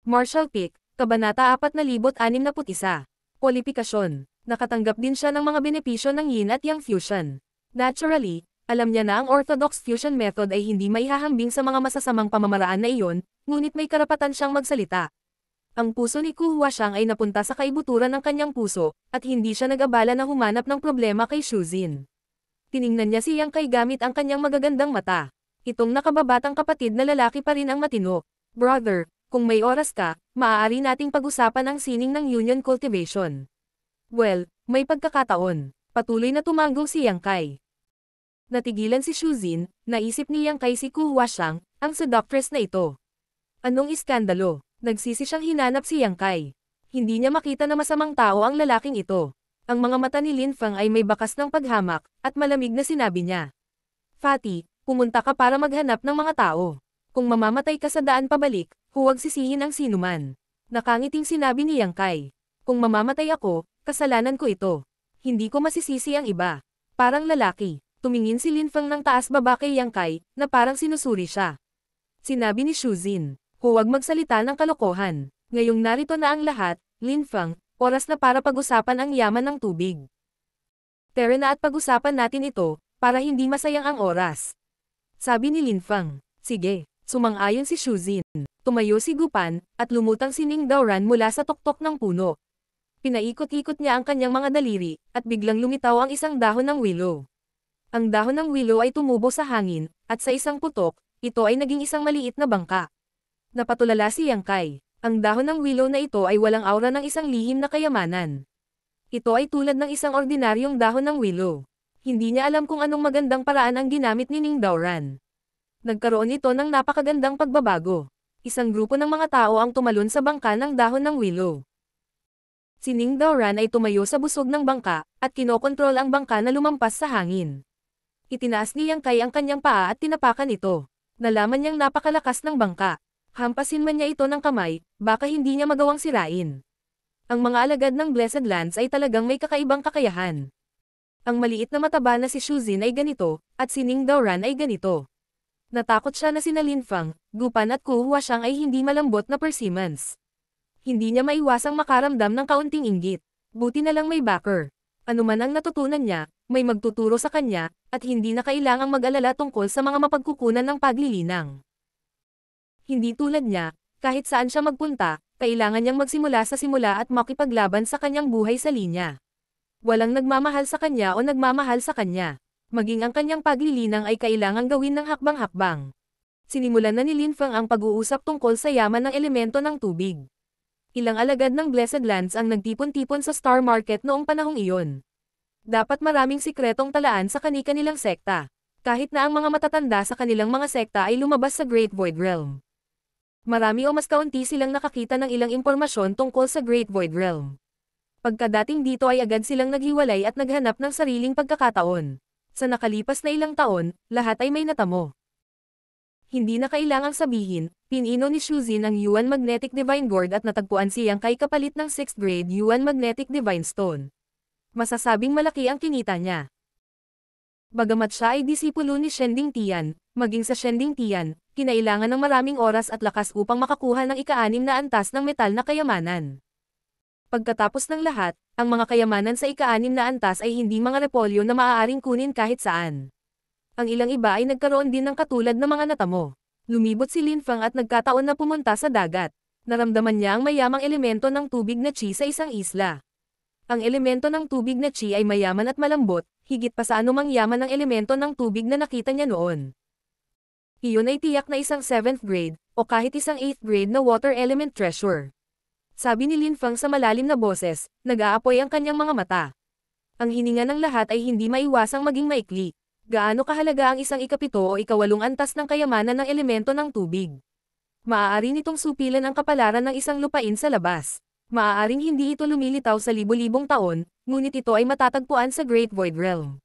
Marshall Peak, Kabanata 4061. Kwalipikasyon. Nakatanggap din siya ng mga benepisyo ng yin at yang fusion. Naturally, alam niya na ang orthodox fusion method ay hindi maihahambing sa mga masasamang pamamaraan na iyon, ngunit may karapatan siyang magsalita. Ang puso ni Ku Huaxiang ay napunta sa kaibuturan ng kanyang puso, at hindi siya nag-abala na humanap ng problema kay Xu Jin. Tiningnan niya si Yang Kai gamit ang kanyang magagandang mata. Itong nakababatang kapatid na lalaki pa rin ang matino. Brother, kung may oras ka, maaari nating pag-usapan ang sining ng union cultivation. Well, may pagkakataon. Patuloy na tumanggong si Yang Kai. Natigilan si Xu Jin, naisip ni Yang Kai si Ku Huaxiang, ang seductress na ito. Anong iskandalo? Nagsisi siyang hinanap si Yang Kai. Hindi niya makita na masamang tao ang lalaking ito. Ang mga mata ni Lin Feng ay may bakas ng paghamak, at malamig na sinabi niya. Fatty, pumunta ka para maghanap ng mga tao. Kung mamamatay ka sa daan pabalik, huwag sisihin ang sinuman. Nakangiting sinabi ni Yang Kai. Kung mamamatay ako, kasalanan ko ito. Hindi ko masisisi ang iba. Parang lalaki. Tumingin si Lin Feng ng taas-baba kay Yang Kai, na parang sinusuri siya. Sinabi ni Xu Jin, huwag magsalita ng kalokohan. Ngayong narito na ang lahat, Lin Feng, oras na para pag-usapan ang yaman ng tubig. Tara na at pag-usapan natin ito, para hindi masayang ang oras. Sabi ni Lin Feng. Sige, sumang-ayon si Xu Jin. Tumayo si Gupan, at lumutang si Ning Daoran mula sa tuktok ng puno. Pinaikot-ikot niya ang kanyang mga daliri, at biglang lumitaw ang isang dahon ng willow. Ang dahon ng willow ay tumubo sa hangin, at sa isang putok, ito ay naging isang maliit na bangka. Napatulala si Yang Kai. Ang dahon ng willow na ito ay walang aura ng isang lihim na kayamanan. Ito ay tulad ng isang ordinaryong dahon ng willow. Hindi niya alam kung anong magandang paraan ang ginamit ni Ning Daoran. Nagkaroon ito ng napakagandang pagbabago. Isang grupo ng mga tao ang tumalon sa bangka ng dahon ng willow. Si Ning Daoran ay tumayo sa busog ng bangka, at kinokontrol ang bangka na lumampas sa hangin. Itinaas ni Yang Kai ang kanyang paa at tinapakan ito. Nalaman niyang napakalakas ng bangka. Hampasin man niya ito ng kamay, baka hindi niya magawang sirain. Ang mga alagad ng Blessed Lands ay talagang may kakaibang kakayahan. Ang maliit na mataba na si Xu Jin ay ganito, at si Ning Daoran ay ganito. Natakot siya na sina Lin Feng, Gupan at Ku Huaxiang ay hindi malambot na persimmons. Hindi niya maiwasang makaramdam ng kaunting inggit. Buti na lang may backer. Ano man ang natutunan niya, may magtuturo sa kanya, at hindi na kailangang mag-alala tungkol sa mga mapagkukunan ng paglilinang. Hindi tulad niya, kahit saan siya magpunta, kailangan niyang magsimula sa simula at makipaglaban sa kanyang buhay sa linya. Walang nagmamahal sa kanya o nagmamahal sa kanya. Maging ang kanyang paglilinang ay kailangang gawin ng hakbang-hakbang. Sinimulan na ni Lin Feng ang pag-uusap tungkol sa yaman ng elemento ng tubig. Ilang alagad ng Blessed Lands ang nagtipon-tipon sa Star Market noong panahong iyon. Dapat maraming sikretong talaan sa kani-kanilang sekta. Kahit na ang mga matatanda sa kanilang mga sekta ay lumabas sa Great Void Realm. Marami o mas kaunti silang nakakita ng ilang impormasyon tungkol sa Great Void Realm. Pagkadating dito ay agad silang naghiwalay at naghanap ng sariling pagkakataon. Sa nakalipas na ilang taon, lahat ay may natamo. Hindi na kailangang sabihin, pinino ni Xu Jin ang Yuan Magnetic Divine Gourd at natagpuan si Yang Kai kapalit ng 6th grade Yuan Magnetic Divine Stone. Masasabing malaki ang kinita niya. Bagamat siya ay disipulo ni Shending Tian, maging sa Shending Tian, kinailangan ng maraming oras at lakas upang makakuha ng ika-6 na antas ng metal na kayamanan. Pagkatapos ng lahat, ang mga kayamanan sa ika-6 na antas ay hindi mga repolyo na maaaring kunin kahit saan. Ang ilang iba ay nagkaroon din ng katulad na mga natamo. Lumibot si Lin Feng at nagkataon na pumunta sa dagat. Naramdaman niya ang mayamang elemento ng tubig na chi sa isang isla. Ang elemento ng tubig na chi ay mayaman at malambot, higit pa sa anumang yaman ng elemento ng tubig na nakita niya noon. Iyon ay tiyak na isang 7th grade, o kahit isang 8th grade na water element treasure. Sabi ni Lin Feng sa malalim na boses, nag-aapoy ang kanyang mga mata. Ang hininga ng lahat ay hindi maiwasang maging maikli. Gaano kahalaga ang isang ikapito o ikawalong antas ng kayamanan ng elemento ng tubig? Maaari nitong supilan ang kapalaran ng isang lupain sa labas. Maaaring hindi ito lumilitaw sa libo-libong taon, ngunit ito ay matatagpuan sa Great Void Realm.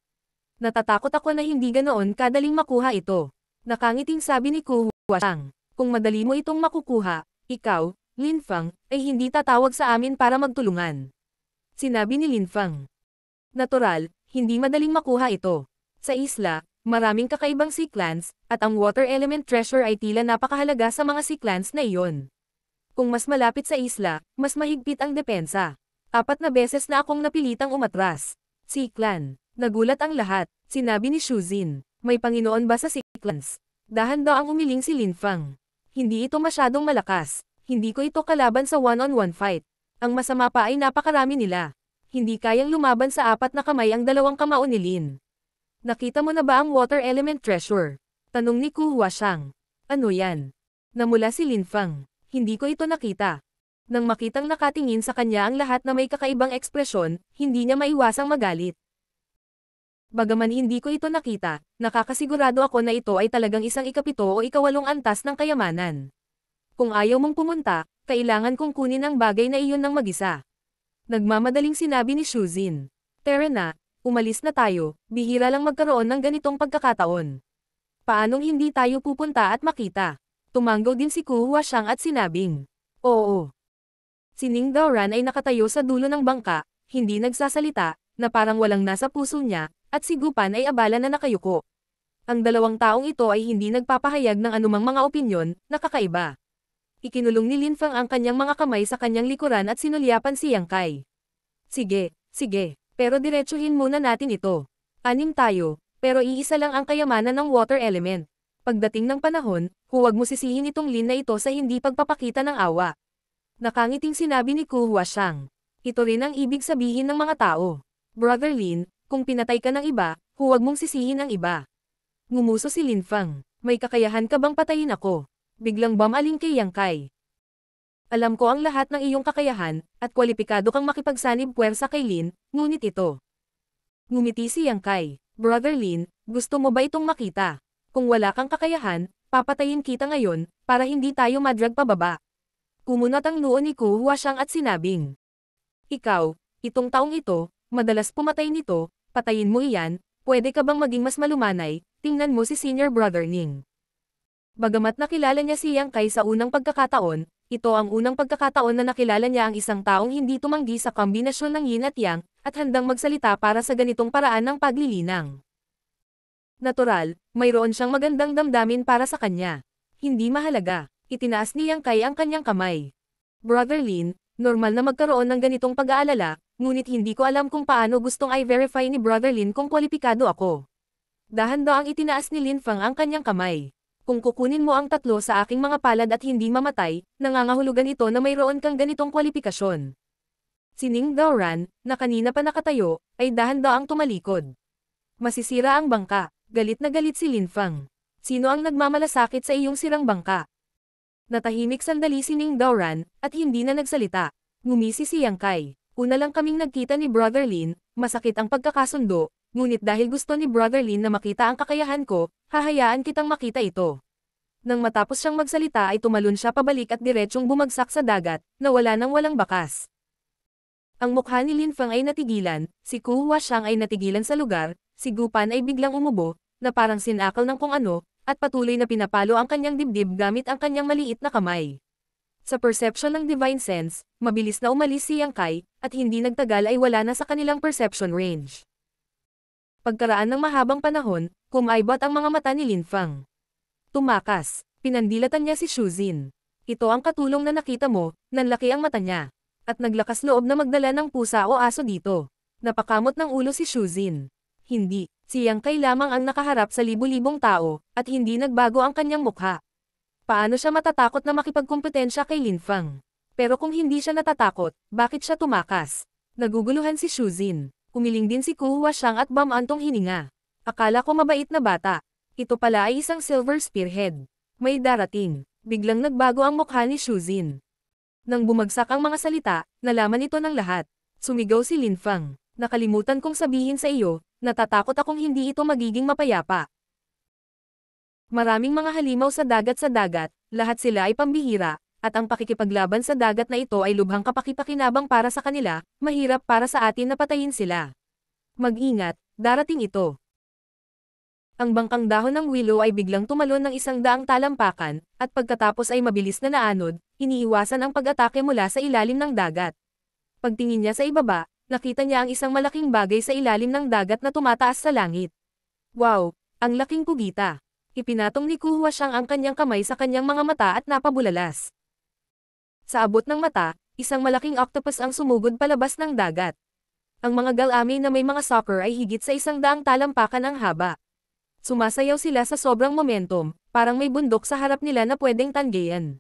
Natatakot ako na hindi ganoon kadaling makuha ito. Nakangiting sabi ni Ku Huaxiang. Kung madali mo itong makukuha, ikaw, Lin Feng, ay hindi tatawag sa amin para magtulungan. Sinabi ni Lin Feng. Natural, hindi madaling makuha ito. Sa isla, maraming kakaibang sea clans, at ang water element treasure ay tila napakahalaga sa mga sea clans na iyon. Kung mas malapit sa isla, mas mahigpit ang depensa. 4 na beses na akong napilitang umatras. Siklan. Nagulat ang lahat. Sinabi ni Shuzin. May Panginoon ba sa Siklans? Dahan daw ang umiling si Linfang. Hindi ito masyadong malakas. Hindi ko ito kalaban sa one-on-one fight. Ang masama pa ay napakarami nila. Hindi kayang lumaban sa 4 na kamay ang 2 kamao ni Lin. Nakita mo na ba ang water element treasure? Tanong ni Ku Huashang. Ano yan? Namula si Linfang. Hindi ko ito nakita. Nang makitang nakatingin sa kanya ang lahat na may kakaibang ekspresyon, hindi niya maiwasang magalit. Bagaman hindi ko ito nakita, nakakasigurado ako na ito ay talagang isang ikapito o ikawalong antas ng kayamanan. Kung ayaw mong pumunta, kailangan kong kunin ang bagay na iyon ng mag-isa. Nagmamadaling sinabi ni Shuzin. Tara na, umalis na tayo, bihira lang magkaroon ng ganitong pagkakataon. Paanong hindi tayo pupunta at makita? Tumanggaw din si Ku Huashang at sinabing, oo. Si Ning Daoran ay nakatayo sa dulo ng bangka, hindi nagsasalita, na parang walang nasa puso niya, at si Gupan ay abala na nakayuko. Ang 2 taong ito ay hindi nagpapahayag ng anumang mga opinyon, na kakaiba. Ikinulong ni Linfang ang kanyang mga kamay sa kanyang likuran at sinulyapan si Yang Kai. Sige, pero diretsuhin muna natin ito. 6 tayo, pero iisa lang ang kayamanan ng water element. Pagdating ng panahon, huwag mo sisihin itong Lin na ito sa hindi pagpapakita ng awa. Nakangiting sinabi ni Ku Huashang. Ito rin ang ibig sabihin ng mga tao. Brother Lin, kung pinatay ka ng iba, huwag mong sisihin ang iba. Ngumuso si Linfang. May kakayahan ka bang patayin ako? Biglang bumaling kay Yang Kai. Alam ko ang lahat ng iyong kakayahan, at kwalipikado kang makipagsanib puwersa kay Lin, ngunit ito. Ngumiti si Yang Kai. Brother Lin, gusto mo ba itong makita? Kung wala kang kakayahan, papatayin kita ngayon, para hindi tayo madrag pababa. Kumunat ang noo ni Ku Huashang at sinabing. Ikaw, itong taong ito, madalas pumatay nito, patayin mo iyan, pwede ka bang maging mas malumanay, tingnan mo si senior brother Ning. Bagamat nakilala niya si Yang Kai sa unang pagkakataon, ito ang unang pagkakataon na nakilala niya ang isang taong hindi tumanggi sa kombinasyon ng yin at yang, at handang magsalita para sa ganitong paraan ng paglilinang. Natural, mayroon siyang magandang damdamin para sa kanya. Hindi mahalaga. Itinaas ni Yang Kai ang kanyang kamay. Brother Lin, normal na magkaroon ng ganitong pag-aalala, ngunit hindi ko alam kung paano gustong i-verify ni Brother Lin kung kwalipikado ako. Dahan-daang itinaas ni Linfang ang kanyang kamay. Kung kukunin mo ang 3 sa aking mga palad at hindi mamatay, nangangahulugan ito na mayroon kang ganitong kwalifikasyon. Si Ning Daoran, na kanina pa nakatayo, ay dahan-daang tumalikod. Masisira ang bangka. Galit na galit si Linfang. Sino ang nagmamalasakit sa iyong sirang bangka? Natahimik sandali si Ning Daoran, at hindi na nagsalita. Ngumisi si Yang Kai. Una lang kaming nagkita ni Brother Lin, masakit ang pagkakasundo, ngunit dahil gusto ni Brother Lin na makita ang kakayahan ko, hahayaan kitang makita ito. Nang matapos siyang magsalita ay tumalon siya pabalik at diretsyong bumagsak sa dagat, na wala nang walang bakas. Ang mukha ni Linfang ay natigilan, si Ku Huashang ay natigilan sa lugar, si Gupan ay biglang umubo, na parang sinakal ng kung ano, at patuloy na pinapalo ang kanyang dibdib gamit ang kanyang maliit na kamay. Sa perception ng Divine Sense, mabilis na umalis si Yang Kai, at hindi nagtagal ay wala na sa kanilang perception range. Pagkaraan ng mahabang panahon, kumaibot ang mga mata ni Linfang. Tumakas, pinandilatan niya si Shuzin. Ito ang katulong na nakita mo, nanlaki ang mata niya. At naglakas loob na magdala ng pusa o aso dito. Napakamot ng ulo si Shuzin. Hindi. Si Yang Kai lamang ang nakaharap sa libu-libong tao, at hindi nagbago ang kanyang mukha. Paano siya matatakot na makipagkumpetensya kay Linfang? Pero kung hindi siya natatakot, bakit siya tumakas? Naguguluhan si Shuzin. Umiling din si Ku Huashang at bamantong hininga. Akala ko mabait na bata. Ito pala ay isang silver spearhead. May darating. Biglang nagbago ang mukha ni Shuzin. Nang bumagsak ang mga salita, nalaman ito ng lahat. Sumigaw si Linfang. Nakalimutan kong sabihin sa iyo, natatakot akong hindi ito magiging mapayapa. Maraming mga halimaw sa dagat, lahat sila ay pambihira, at ang pakikipaglaban sa dagat na ito ay lubhang kapakipakinabang para sa kanila, mahirap para sa atin na patayin sila. Mag-ingat, darating ito. Ang bangkang dahon ng willow ay biglang tumalon ng 100 talampakan, at pagkatapos ay mabilis na naanod, iniiwasan ang pag-atake mula sa ilalim ng dagat. Pagtingin niya sa ibaba, nakita niya ang isang malaking bagay sa ilalim ng dagat na tumataas sa langit. Wow, ang laking kugita. Ipinatong ni Ku Huashang ang kanyang kamay sa kanyang mga mata at napabulalas. Sa abot ng mata, isang malaking octopus ang sumugod palabas ng dagat. Ang mga galami na may mga sucker ay higit sa 100 talampakan ang haba. Sumasayaw sila sa sobrang momentum, parang may bundok sa harap nila na pwedeng tanggayan.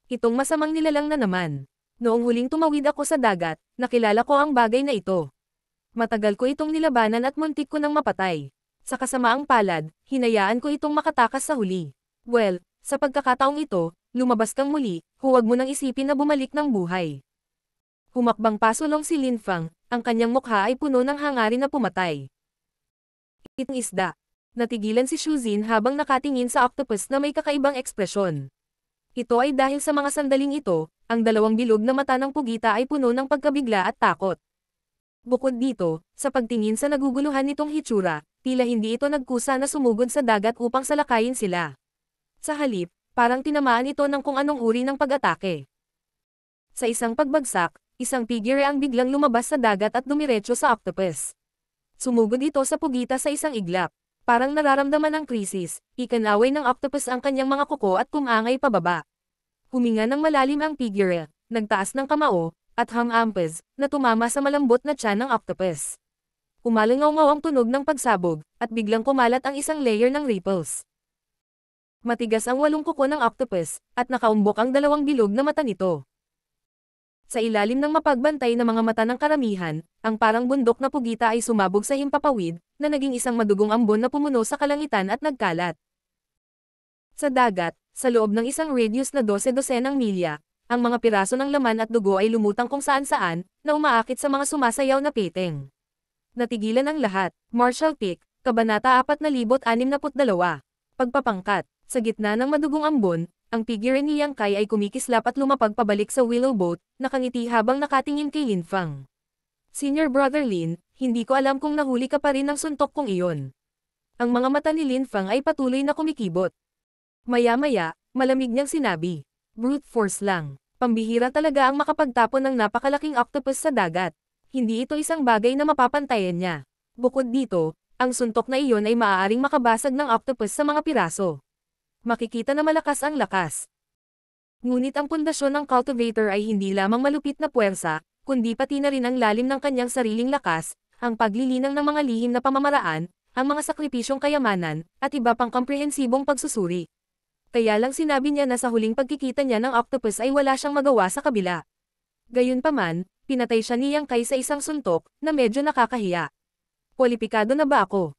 Itong masamang nilalang na naman. Noong huling tumawid ako sa dagat, nakilala ko ang bagay na ito. Matagal ko itong nilabanan at muntik ko nang mapatay. Sa kasamaang palad, hinayaan ko itong makatakas sa huli. Well, sa pagkakataong ito, lumabas kang muli, huwag mo nang isipin na bumalik ng buhay. Humakbang pasulong si Lin Fang, ang kanyang mukha ay puno ng hangarin na pumatay. Itong isda. Natigilan si Xu Jin habang nakatingin sa octopus na may kakaibang ekspresyon. Ito ay dahil sa mga sandaling ito, ang dalawang bilog na mata ng pugita ay puno ng pagkabigla at takot. Bukod dito, sa pagtingin sa naguguluhan nitong hitsura, tila hindi ito nagkusa na sumugod sa dagat upang salakayin sila. Sa halip, parang tinamaan ito ng kung anong uri ng pag-atake. Sa isang pagbagsak, isang figure ang biglang lumabas sa dagat at dumiretso sa octopus. Sumugod ito sa pugita sa isang iglap. Parang nararamdaman ng krisis, ikanaway ng octopus ang kanyang mga kuko at kumangay pababa. Huminga ng malalim ang figure, nagtaas ng kamao, at hamampes, na tumama sa malambot na tiyan ng octopus. Umalangaw-ngaw ang tunog ng pagsabog, at biglang kumalat ang isang layer ng ripples. Matigas ang 8 kuko ng octopus, at nakaumbok ang 2 bilog na mata nito. Sa ilalim ng mapagbantay na mga mata ng karamihan, ang parang bundok na pugita ay sumabog sa himpapawid, na naging isang madugong ambon na pumuno sa kalangitan at nagkalat. Sa dagat, sa loob ng isang radius na 12-dosenang milya, ang mga piraso ng laman at dugo ay lumutang kung saan-saan, na umaakit sa mga sumasayaw na peteng. Natigilan ang lahat. Marshall Peak, Kabanata 4062. Pagpapangkat. Sa gitna ng madugong ambon, ang figure ni Yang Kai ay kumikislap at lumapag pabalik sa willow boat, nakangiti habang nakatingin kay Lin Fang. Senior Brother Lin, hindi ko alam kung nahuli ka pa rin ng suntok kong iyon. Ang mga mata ni Lin Fang ay patuloy na kumikibot. Maya-maya, malamig niyang sinabi, brute force lang. Pambihira talaga ang makapagtapon ng napakalaking octopus sa dagat. Hindi ito isang bagay na mapapantayan niya. Bukod dito, ang suntok na iyon ay maaaring makabasag ng octopus sa mga piraso. Makikita na malakas ang lakas. Ngunit ang pundasyon ng cultivator ay hindi lamang malupit na puwersa, kundi pati na rin ang lalim ng kanyang sariling lakas, ang paglilinang ng mga lihim na pamamaraan, ang mga sakripisyong kayamanan, at iba pang komprehensibong pagsusuri. Kaya lang sinabi niya na sa huling pagkikita niya ng octopus ay wala siyang magawa sa kabila. Gayunpaman, pinatay siya ni Yang Kai sa isang suntok, na medyo nakakahiya. Kwalipikado na ba ako?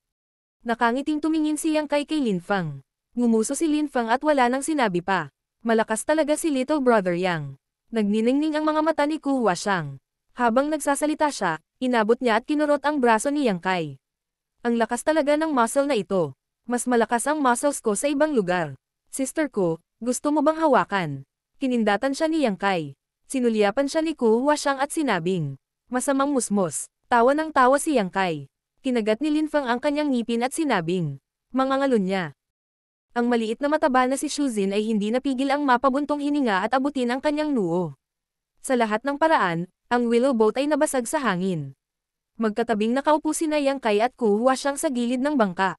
Nakangiting tumingin si Yang Kai kay Lin Fang. Ngumuso si Lin Fang at wala nang sinabi pa. Malakas talaga si Little Brother Yang. Nagniningning ang mga mata ni Ku Huashang. Habang nagsasalita siya, inabot niya at kinurot ang braso ni Yang Kai. Ang lakas talaga ng muscle na ito. Mas malakas ang muscles ko sa ibang lugar. Sister ko, gusto mo bang hawakan? Kinindatan siya ni Yang Kai. Sinulyapan siya ni Ku Huashang at sinabing, masamang musmos. Tawa ng tawa si Yang Kai. Kinagat ni Lin Fang ang kanyang ngipin at sinabing, mangangalon niya. Ang maliit na mataba na si Xu Jin ay hindi napigil ang mapabuntong hininga at abutin ang kanyang noo. Sa lahat ng paraan, ang willow boat ay nabasag sa hangin. Magkatabing nakaupo sina Yang Kai at Ku Huashang sa gilid ng bangka.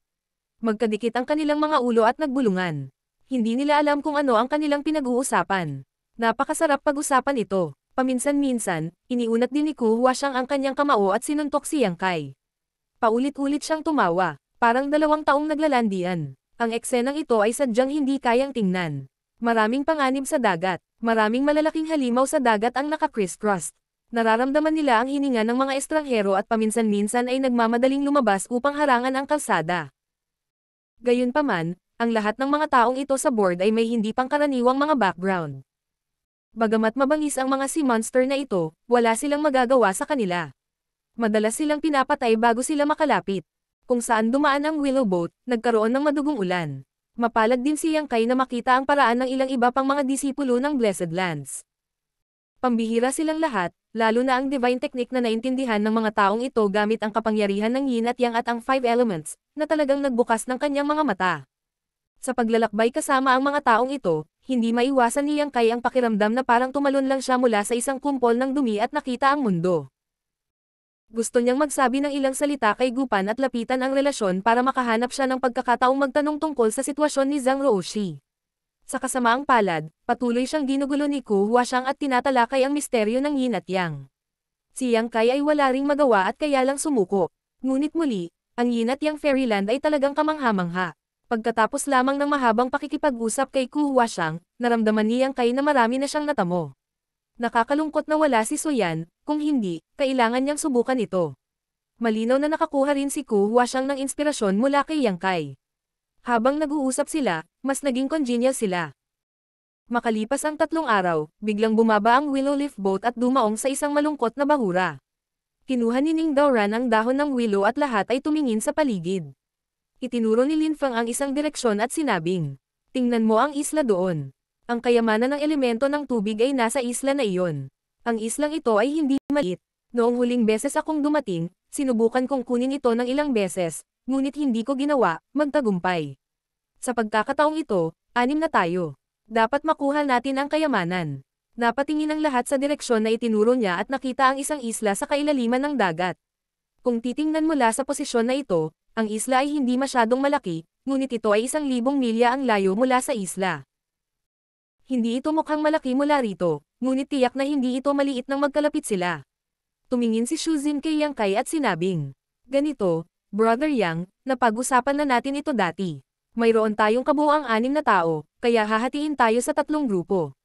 Magkadikit ang kanilang mga ulo at nagbulungan. Hindi nila alam kung ano ang kanilang pinag-uusapan. Napakasarap pag-usapan ito. Paminsan-minsan, iniunat din ni Ku Huashang ang kanyang kamao at sinuntok si Yang Kai. Paulit-ulit siyang tumawa, parang 2 taong naglalandian. Ang eksenang ito ay sadyang hindi kayang tingnan. Maraming panganib sa dagat, maraming malalaking halimaw sa dagat ang naka-criss-cross. Nararamdaman nila ang hininga ng mga estranghero at paminsan-minsan ay nagmamadaling lumabas upang harangan ang kalsada. Gayunpaman, ang lahat ng mga taong ito sa board ay may hindi pangkaraniwang mga background. Bagamat mabangis ang mga sea monster na ito, wala silang magagawa sa kanila. Madalas silang pinapatay bago sila makalapit. Kung saan dumaan ang willow boat, nagkaroon ng madugong ulan. Mapalad din si Yang Kai na makita ang paraan ng ilang iba pang mga disipulo ng Blessed Lands. Pambihira silang lahat, lalo na ang divine technique na naintindihan ng mga taong ito gamit ang kapangyarihan ng yin at yang at ang 5 elements, na talagang nagbukas ng kanyang mga mata. Sa paglalakbay kasama ang mga taong ito, hindi maiwasan ni Yang Kai ang pakiramdam na parang tumalon lang siya mula sa isang kumpol ng dumi at nakita ang mundo. Gusto niyang magsabi ng ilang salita kay Gupan at lapitan ang relasyon para makahanap siya ng pagkakataong magtanong tungkol sa sitwasyon ni Zhang Ruoshi. Sa kasamaang palad, patuloy siyang ginugulo ni Ku Huashang at tinatalakay ang misteryo ng Yin at Yang. Si Yang Kai ay wala ring magawa at kaya lang sumuko. Ngunit muli, ang Yin at Yang Fairyland ay talagang kamangha-mangha. Pagkatapos lamang ng mahabang pakikipag-usap kay Ku Huashang, naramdaman ni Yang Kai na marami na siyang natamo. Nakakalungkot na wala si Soyan, kung hindi, kailangan niyang subukan ito. Malinaw na nakakuha rin si Ku Huashang ng inspirasyon mula kay Yang Kai. Habang nag-uusap sila, mas naging congenial sila. Makalipas ang 3 araw, biglang bumaba ang willow leaf boat at dumaong sa isang malungkot na bahura. Kinuha ni Ning Daoran ang dahon ng willow at lahat ay tumingin sa paligid. Itinuro ni Lin Feng ang isang direksyon at sinabing, "Tingnan mo ang isla doon. Ang kayamanan ng elemento ng tubig ay nasa isla na iyon. Ang islang ito ay hindi maliit. Noong huling beses akong dumating, sinubukan kong kunin ito ng ilang beses, ngunit hindi ko ginawa, magtagumpay. Sa pagkakataong ito, 6 na tayo. Dapat makuha natin ang kayamanan." Napatingin ang lahat sa direksyon na itinuro niya at nakita ang isang isla sa kailaliman ng dagat. Kung titingnan mula sa posisyon na ito, ang isla ay hindi masyadong malaki, ngunit ito ay 1,000 milya ang layo mula sa isla. Hindi ito mukhang malaki mula rito, ngunit tiyak na hindi ito maliit nang magkalapit sila. Tumingin si Shuzin kay Yang Kai at sinabing, "Ganito, Brother Yang, napag-usapan na natin ito dati. Mayroon tayong kabuuang 6 na tao, kaya hahatiin tayo sa 3 grupo.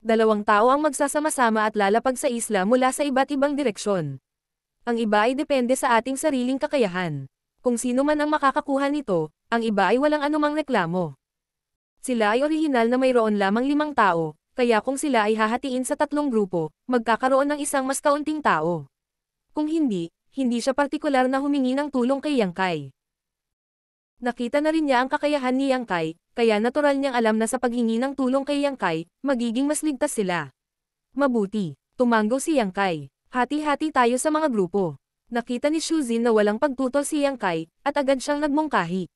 2 tao ang magsasama-sama at lalapag sa isla mula sa iba't ibang direksyon. Ang iba ay depende sa ating sariling kakayahan. Kung sino man ang makakakuha nito, ang iba ay walang anumang reklamo. Sila ay orihinal na mayroon lamang 5 tao, kaya kung sila ay hahatiin sa 3 grupo, magkakaroon ng isang mas kaunting tao. Kung hindi, hindi siya partikular na humingi ng tulong kay Yang Kai." Nakita na rin niya ang kakayahan ni Yang Kai, kaya natural niyang alam na sa paghingi ng tulong kay Yang Kai, magiging mas ligtas sila. Mabuti, tumanggo si Yang Kai. "Hati-hati tayo sa mga grupo." Nakita ni Shuzin na walang pagtutol si Yang Kai, at agad siyang nagmungkahi.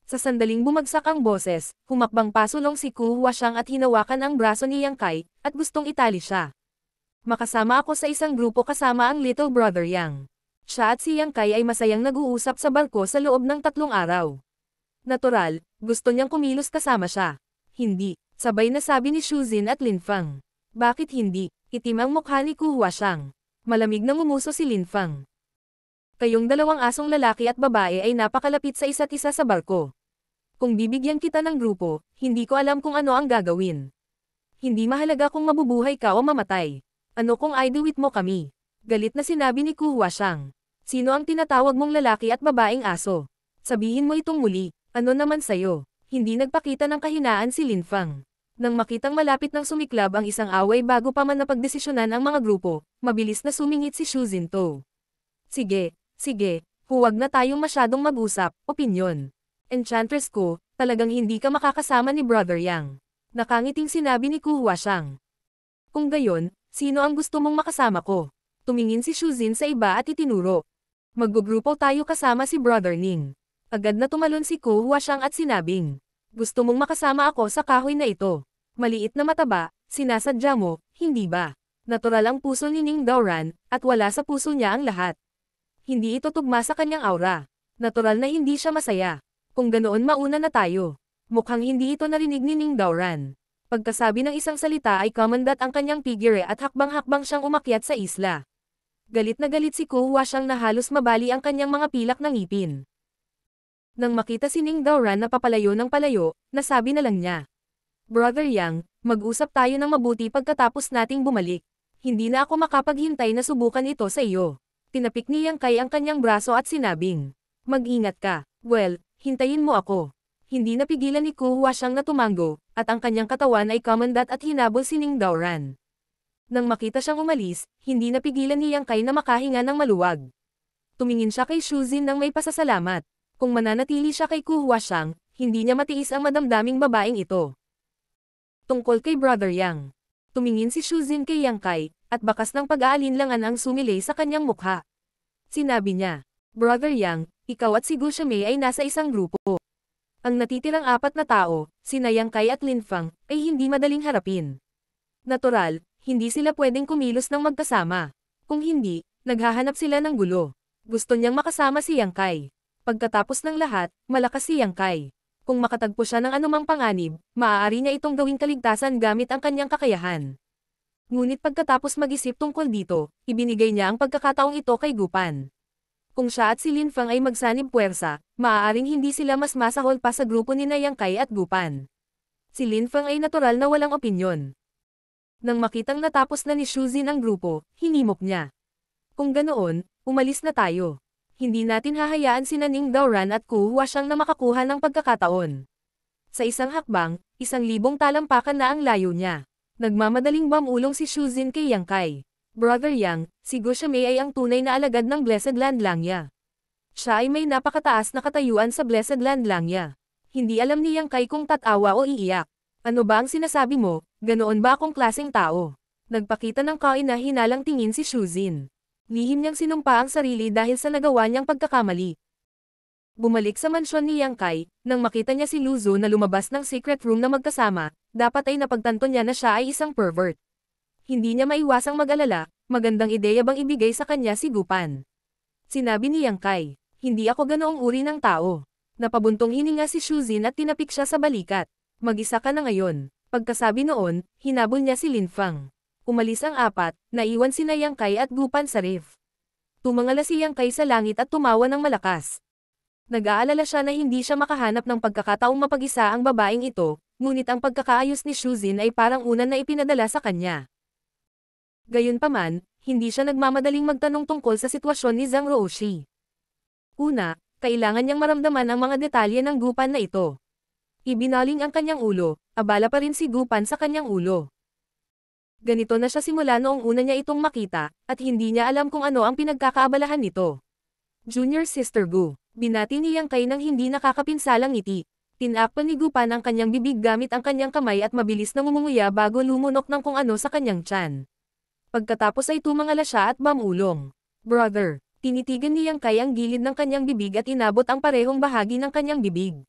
Sa sandaling bumagsak ang boses, humakbang pasulong si Ku Huashang at hinawakan ang braso ni Yang Kai, at gustong itali siya. "Makasama ako sa isang grupo kasama ang little brother Yang." Siya at si Yang Kai ay masayang nag-uusap sa barko sa loob ng 3 araw. Natural, gusto niyang kumilos kasama siya. "Hindi," sabay na sabi ni Shuzin at Lin Feng. "Bakit hindi?" Itim ang mukha ni Ku Huashang. Malamig na ngumuso si Lin Feng. "Kayong 2 asong lalaki at babae ay napakalapit sa isa't isa sa barko. Kung bibigyan kita ng grupo, hindi ko alam kung ano ang gagawin. Hindi mahalaga kung mabubuhay ka o mamatay. Ano kung iduwit mo kami?" Galit na sinabi ni Ku Huashang. "Sino ang tinatawag mong lalaki at babaeng aso? Sabihin mo itong muli, ano naman sayo?" Hindi nagpakita ng kahinaan si Lin Feng. Nang makitang malapit ng sumiklab ang isang away bago pa man napagdesisyonan ang mga grupo, mabilis na sumingit si Xu Jintou. "Sige, sige, huwag na tayong masyadong mag-usap, opinyon. Enchantress ko, talagang hindi ka makakasama ni Brother Yang." Nakangiting sinabi ni Ku Huashang. "Kung gayon, sino ang gusto mong makasama ko?" Tumingin si Shuzin sa iba at itinuro. "Maggugrupo tayo kasama si Brother Ning." Agad na tumalon si Ku Huashang at sinabing, "Gusto mong makasama ako sa kahoy na ito? Maliit na mataba, sinasadya mo, hindi ba?" Natural ang puso ni Ning Daoran, at wala sa puso niya ang lahat. Hindi ito tugma sa kanyang aura. Natural na hindi siya masaya. "Kung ganoon mauna na tayo." Mukhang hindi ito narinig ni Ning Daoran. Pagkasabi ng isang salita ay kamandat ang kanyang figure at hakbang-hakbang siyang umakyat sa isla. Galit na galit si Ku Huashang na halos mabali ang kanyang mga pilak ng ngipin. Nang makita si Ning Daoran na papalayo ng palayo, nasabi na lang niya, "Brother Yang, mag-usap tayo ng mabuti pagkatapos nating bumalik. Hindi na ako makapaghintay na subukan ito sa iyo." Tinapik ni Yang Kai ang kanyang braso at sinabing, "Mag-ingat ka." "Well, hintayin mo ako." Hindi napigilan ni Ku Huashang na tumanggo, at ang kanyang katawan ay kamandat at hinabol si Ning Daoran. Nang makita siyang umalis, hindi napigilan ni Yang Kai na makahinga ng maluwag. Tumingin siya kay Shuzin nang may pasasalamat. Kung mananatili siya kay Ku Huashang, hindi niya matiis ang madamdaming babaeng ito. Tungkol kay Brother Yang. Tumingin si Shuzin kay Yang Kai, at bakas ng pag-aalinlangan ang sumilay sa kanyang mukha. Sinabi niya, "Brother Yang, ikaw at si Gu Shamei ay nasa isang grupo. Ang natitirang 4 na tao, sina Yang Kai at Lin Feng, ay hindi madaling harapin. Natural, hindi sila pwedeng kumilos ng magkasama. Kung hindi, naghahanap sila ng gulo. Gusto niyang makasama si Yang Kai. Pagkatapos ng lahat, malakas si Yang Kai. Kung makatagpo siya ng anumang panganib, maaari niya itong gawing kaligtasan gamit ang kanyang kakayahan. Ngunit pagkatapos mag-isip tungkol dito, ibinigay niya ang pagkakataong ito kay Gupan. Kung siya at si Lin Feng ay magsanib puwersa, maaaring hindi sila mas masahol pa sa grupo ni Yang Kai at Gupan. Si Lin Feng ay natural na walang opinyon. Nang makitang natapos na ni Xu Jin ang grupo, hinimok niya. Kung ganoon, umalis na tayo. Hindi natin hahayaan si Ning Daoran at Ku Huaxiang na makakuha ng pagkakataon. Sa isang hakbang, 1,000 talampakan na ang layo niya. Nagmamadaling mamulong si Xu Jin kay Yang Kai. Brother Yang, si Gu Shamei ay ang tunay na alagad ng Blessed Land Langya. Siya ay may napakataas na katayuan sa Blessed Land Langya. Hindi alam ni Yang Kai kung tatawa o iiyak. Ano ba ang sinasabi mo, ganoon ba akong klaseng tao? Nagpakita ng kaina-hinalang tingin si Xu Jin. Lihim niyang sinumpa ang sarili dahil sa nagawa niyang pagkakamali. Bumalik sa mansyon ni Yang Kai, nang makita niya si Lu Zhu na lumabas ng secret room na magkasama, dapat ay napagtanto niya na siya ay isang pervert. Hindi niya maiwasang mag-alala, magandang ideya bang ibigay sa kanya si Gupan. Sinabi ni Yang Kai, hindi ako ganoong uri ng tao. Napabuntong hininga si Xu Jin at tinapik siya sa balikat. Mag-isa ka na ngayon. Pagkasabi noon, hinabol niya si Lin Feng. Umalis ang apat, naiwan si Yang Kai at Gupan sa reef. Tumangala si Yang Kai sa langit at tumawa ng malakas. Nag-aalala siya na hindi siya makahanap ng pagkakataong mapag-isa ang babaeng ito, ngunit ang pagkakaayos ni Xu Jin ay parang unan na ipinadala sa kanya. Gayunpaman, hindi siya nagmamadaling magtanong tungkol sa sitwasyon ni Zhang Ruoshi. Una, kailangan niyang maramdaman ang mga detalye ng Gupan na ito. Ibinaling ang kanyang ulo, abala pa rin si Gupan sa kanyang ulo. Ganito na siya simula noong una niya itong makita, at hindi niya alam kung ano ang pinagkakaabalahan nito. Junior Sister Gu, binati ni Yang Kai ng hindi nakakapinsalang ngiti. Tinakpan ni Gupan ang kanyang bibig gamit ang kanyang kamay at mabilis na ngumunguya bago lumunok ng kung ano sa kanyang tiyan. Pagkatapos ay tumangala siya at mamulong. Brother, tinitigan ni Yang Kai ang gilid ng kanyang bibig at inabot ang parehong bahagi ng kanyang bibig.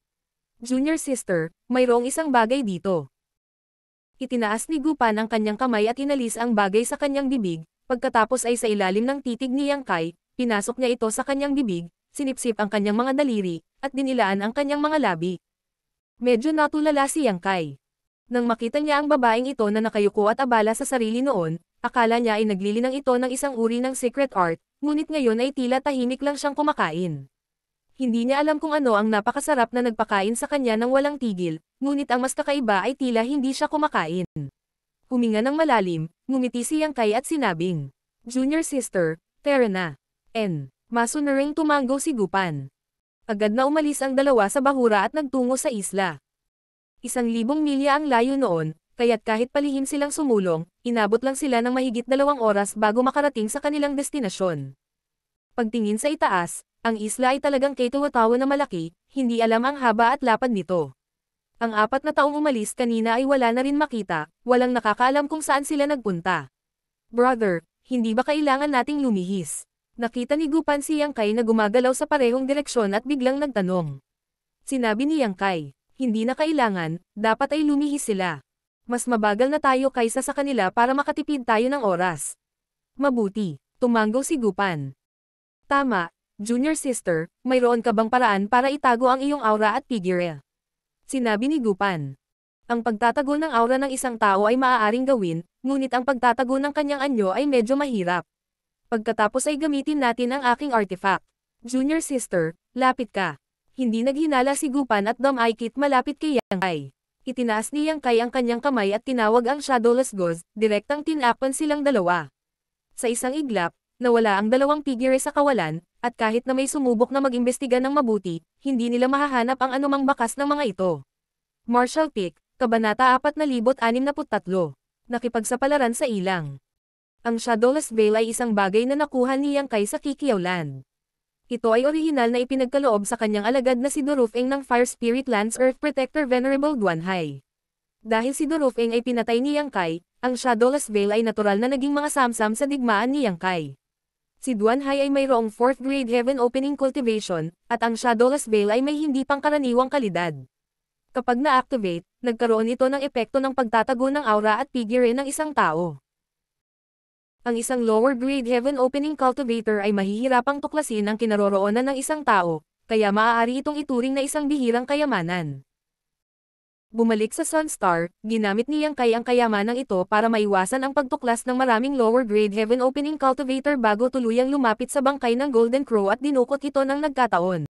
Junior Sister, mayroong isang bagay dito. Itinaas ni Gupan ang kanyang kamay at inalis ang bagay sa kanyang bibig, pagkatapos ay sa ilalim ng titig ni Yang Kai, pinasok niya ito sa kanyang bibig, sinipsip ang kanyang mga daliri, at dinilaan ang kanyang mga labi. Medyo natulala si Yang Kai. Nang makita niya ang babaeng ito na nakayuko at abala sa sarili noon, akala niya ay naglilinang ito ng isang uri ng secret art, ngunit ngayon ay tila tahimik lang siyang kumakain. Hindi niya alam kung ano ang napakasarap na nagpakain sa kanya ng walang tigil, ngunit ang mas kakaiba ay tila hindi siya kumakain. Huminga ng malalim, ngumiti si Yang Kai at sinabing, Junior Sister, tara na. Maso na ring tumanggo si Gupan. Agad na umalis ang dalawa sa bahura at nagtungo sa isla. 1,000 milya ang layo noon, kaya't kahit palihim silang sumulong, inabot lang sila ng mahigit 2 oras bago makarating sa kanilang destinasyon. Pagtingin sa itaas, ang isla ay talagang kaytuwatawa na malaki, hindi alam ang haba at lapad nito. Ang 4 na taong umalis kanina ay wala na rin makita, walang nakakaalam kung saan sila nagpunta. Brother, hindi ba kailangan nating lumihis? Nakita ni Gupan si Yang Kai na gumagalaw sa parehong direksyon at biglang nagtanong. Sinabi ni Yang Kai, hindi na kailangan, dapat ay lumihis sila. Mas mabagal na tayo kaysa sa kanila para makatipid tayo ng oras. Mabuti, tumanggo si Gupan. Tama, Junior Sister, mayroon ka bang paraan para itago ang iyong aura at figure? Sinabi ni Gupan. Ang pagtatago ng aura ng isang tao ay maaaring gawin, ngunit ang pagtatago ng kanyang anyo ay medyo mahirap. Pagkatapos ay gamitin natin ang aking artifact. Junior Sister, lapit ka. Hindi naghinala si Gupan at dumaikit malapit kay Yang Kai. Itinaas ni Yang Kai ang kanyang kamay at tinawag ang Shadowless Ghost, direktang tinakpan silang dalawa. Sa isang iglap, nawala ang dalawang figure sa kawalan, at kahit na may sumubok na mag-imbestiga ng mabuti, hindi nila mahahanap ang anumang bakas ng mga ito. Martial Peak, Kabanata 4063. Nakipagsapalaran sa ilang. Ang Shadowless Veil ay isang bagay na nakuha ni Yang Kai sa Kikiaw Land. Ito ay orihinal na ipinagkaloob sa kanyang alagad na si Durufeng ng Fire Spirit Land's Earth Protector Venerable Duanhai. Dahil si Durufeng ay pinatay ni Yang Kai, ang Shadowless Veil ay natural na naging mga samsam sa digmaan ni Yang Kai. Si Duanhai ay mayroong 4th grade Heaven Opening Cultivation, at ang Shadowless Veil ay may hindi pangkaraniwang kalidad. Kapag na-activate, nagkaroon ito ng epekto ng pagtatago ng aura at figure ng isang tao. Ang isang lower grade Heaven Opening Cultivator ay mahihirapang tuklasin ang kinaroroonan ng isang tao, kaya maaari itong ituring na isang bihirang kayamanan. Bumalik sa Sunstar, ginamit ni Yang Kai ang kayamanang ito para maiwasan ang pagtuklas ng maraming lower-grade Heaven Opening Cultivator bago tuluyang lumapit sa bangkay ng Golden Crow at dinukot ito ng nagkataon.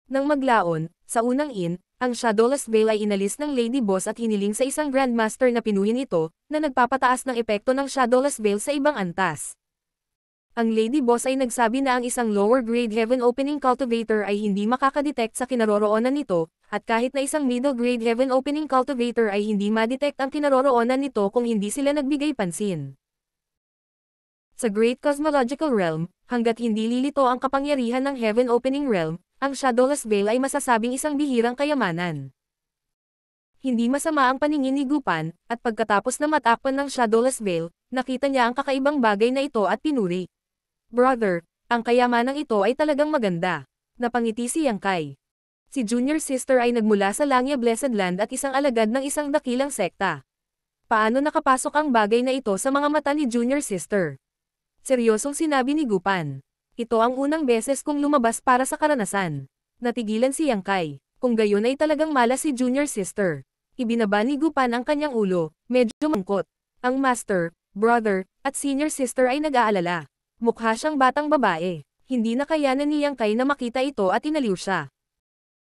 Nang maglaon, sa unang ang Shadowless Veil ay inalis ng Lady Boss at hiniling sa isang Grandmaster na pinuhin ito, na nagpapataas ng epekto ng Shadowless Veil sa ibang antas. Ang Lady Boss ay nagsabi na ang isang lower-grade Heaven Opening Cultivator ay hindi makakadetect sa kinaroroonan nito, at kahit na isang middle-grade Heaven Opening Cultivator ay hindi madetect ang kinaroroonan nito kung hindi sila nagbigay pansin. Sa Great Cosmological Realm, hanggat hindi lilito ang kapangyarihan ng Heaven Opening Realm, ang Shadowless Veil ay masasabing isang bihirang kayamanan. Hindi masama ang paningin ni Gupan, at pagkatapos na matakpan ng Shadowless Veil, nakita niya ang kakaibang bagay na ito at pinuri. Brother, ang kayamanang ito ay talagang maganda. Napangiti si Yang Kai. Si Junior Sister ay nagmula sa Langya Blessed Land at isang alagad ng isang dakilang sekta. Paano nakapasok ang bagay na ito sa mga mata ni Junior Sister? Seryosong sinabi ni Gupan. Ito ang unang beses kong lumabas para sa karanasan. Natigilan si Yang Kai. Kung gayon ay talagang malas si Junior Sister. Ibinaba ni Gupan ang kanyang ulo, medyo mangkot. Ang Master, Brother, at Senior Sister ay nag-aalala. Mukha siyang batang babae. Hindi na kayanan ni Yang Kai na makita ito at inaliw siya.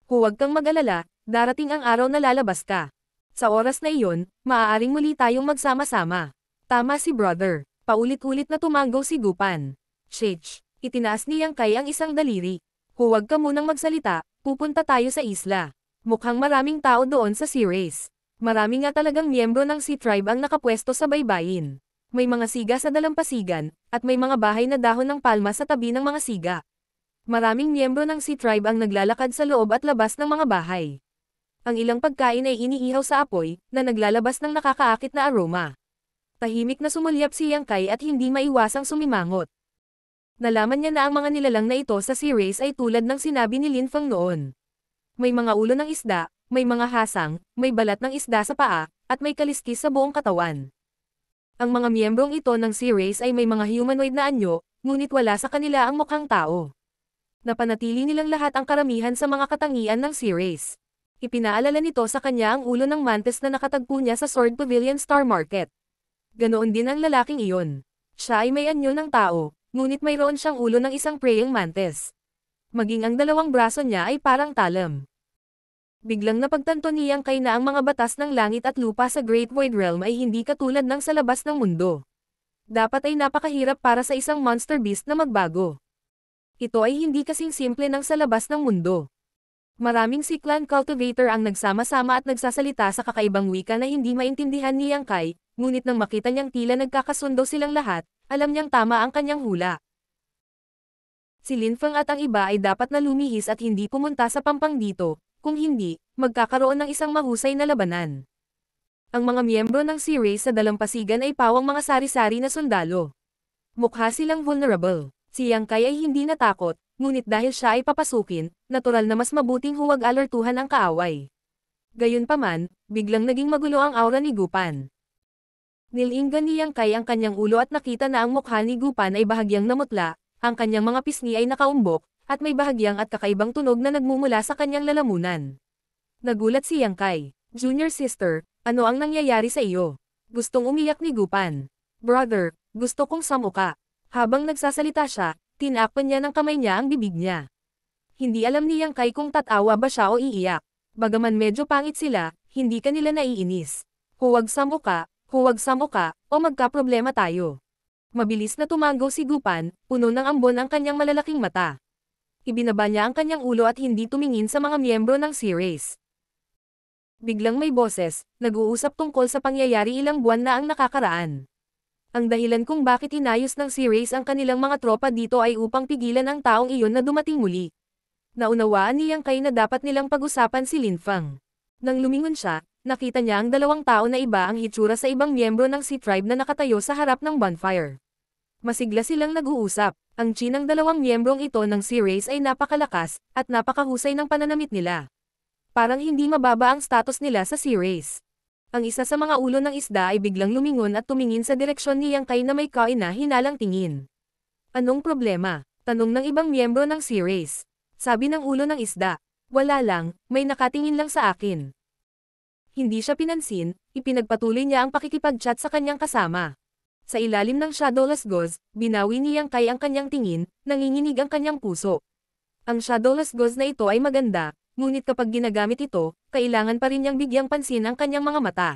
Huwag kang mag-alala, darating ang araw na lalabas ka. Sa oras na iyon, maaaring muli tayong magsama-sama. Tama si Brother. Paulit-ulit na tumanggaw si Gupan. Shech, itinaas ni Yang Kai ang isang daliri. Huwag ka munang magsalita, pupunta tayo sa isla. Mukhang maraming tao doon sa Sea Race. Marami nga talagang miyembro ng Sea Tribe ang nakapwesto sa baybayin. May mga siga sa dalampasigan, at may mga bahay na dahon ng palma sa tabi ng mga siga. Maraming miyembro ng Sea Tribe ang naglalakad sa loob at labas ng mga bahay. Ang ilang pagkain ay iniihaw sa apoy, na naglalabas ng nakakaakit na aroma. Tahimik na sumulyap si Yang Kai at hindi maiwasang sumimangot. Nalaman niya na ang mga nilalang na ito sa Sea Race ay tulad ng sinabi ni Lin Feng noon. May mga ulo ng isda, may mga hasang, may balat ng isda sa paa, at may kaliskis sa buong katawan. Ang mga miyembrong ito ng Sea Race ay may mga humanoid na anyo, ngunit wala sa kanila ang mukhang tao. Napanatili nilang lahat ang karamihan sa mga katangian ng Sea Race. Ipinaalala nito sa kanya ang ulo ng mantis na nakatagpo niya sa Sword Pavilion Star Market. Ganoon din ang lalaking iyon. Siya ay may anyo ng tao, ngunit mayroon siyang ulo ng isang praying mantis. Maging ang dalawang braso niya ay parang talam. Biglang napagtanto ni Yang Kai na ang mga batas ng langit at lupa sa Great Void Realm ay hindi katulad ng sa labas ng mundo. Dapat ay napakahirap para sa isang monster beast na magbago. Ito ay hindi kasing simple ng sa labas ng mundo. Maraming Clan Cultivator ang nagsama-sama at nagsasalita sa kakaibang wika na hindi maintindihan ni Yang Kai, ngunit nang makita niyang tila nagkakasundo silang lahat, alam niyang tama ang kanyang hula. Si Lin Feng at ang iba ay dapat na lumihis at hindi pumunta sa pampang dito. Kung hindi, magkakaroon ng isang mahusay na labanan. Ang mga miyembro ng Sea Race sa dalampasigan ay pawang mga sari-sari na sundalo. Mukha silang vulnerable. Si Yang Kai ay hindi natakot, ngunit dahil siya ay papasukin, natural na mas mabuting huwag alertuhan ang kaaway. Gayunpaman, biglang naging magulo ang aura ni Gupan. Nilinggan ni Yang Kai ang kanyang ulo at nakita na ang mukha ni Gupan ay bahagyang namutla, ang kanyang mga pisngi ay nakaumbok, at may bahagyang at kakaibang tunog na nagmumula sa kanyang lalamunan. Nagulat si Yang Kai. Junior Sister, ano ang nangyayari sa iyo? Gustong umiyak ni Gupan. Brother, gusto kong samuka. Habang nagsasalita siya, tinakpan niya ng kamay niya ang bibig niya. Hindi alam ni Yang Kai kung tatawa ba siya o iiyak. Bagaman medyo pangit sila, hindi kanila naiinis. Huwag samuka, o magkaproblema tayo. Mabilis na tumanggaw si Gupan, puno ng ambon ang kanyang malalaking mata. Ibinaba niya ang kanyang ulo at hindi tumingin sa mga miyembro ng Sea Race. Biglang may boses, nag-uusap tungkol sa pangyayari ilang buwan na ang nakakaraan. Ang dahilan kung bakit inayos ng Sea Race ang kanilang mga tropa dito ay upang pigilan ang taong iyon na dumating muli. Naunawaan ni Yang Kai na dapat nilang pag-usapan si Lin Feng. Nang lumingon siya, nakita niya ang dalawang tao na iba ang hitsura sa ibang miyembro ng Sea Tribe na nakatayo sa harap ng bonfire. Masigla silang nag-uusap. Ang chi ng dalawang miyembrong ito ng Sea Race ay napakalakas, at napakahusay ng pananamit nila. Parang hindi mababa ang status nila sa Sea Race. Ang isa sa mga ulo ng isda ay biglang lumingon at tumingin sa direksyon ni Yang Kai na may kahina-hinalang tingin. Anong problema? Tanong ng ibang miyembro ng Sea Race. Sabi ng ulo ng isda. Wala lang, may nakatingin lang sa akin. hindi siya pinansin, ipinagpatuloy niya ang pakikipag-chat sa kanyang kasama. Sa ilalim ng Shadowless Gauze, binawi ni Yang Kai ang kanyang tingin, nanginginig ang kanyang puso. Ang Shadowless Gauze na ito ay maganda, ngunit kapag ginagamit ito, kailangan pa rin niyang bigyang pansin ang kanyang mga mata.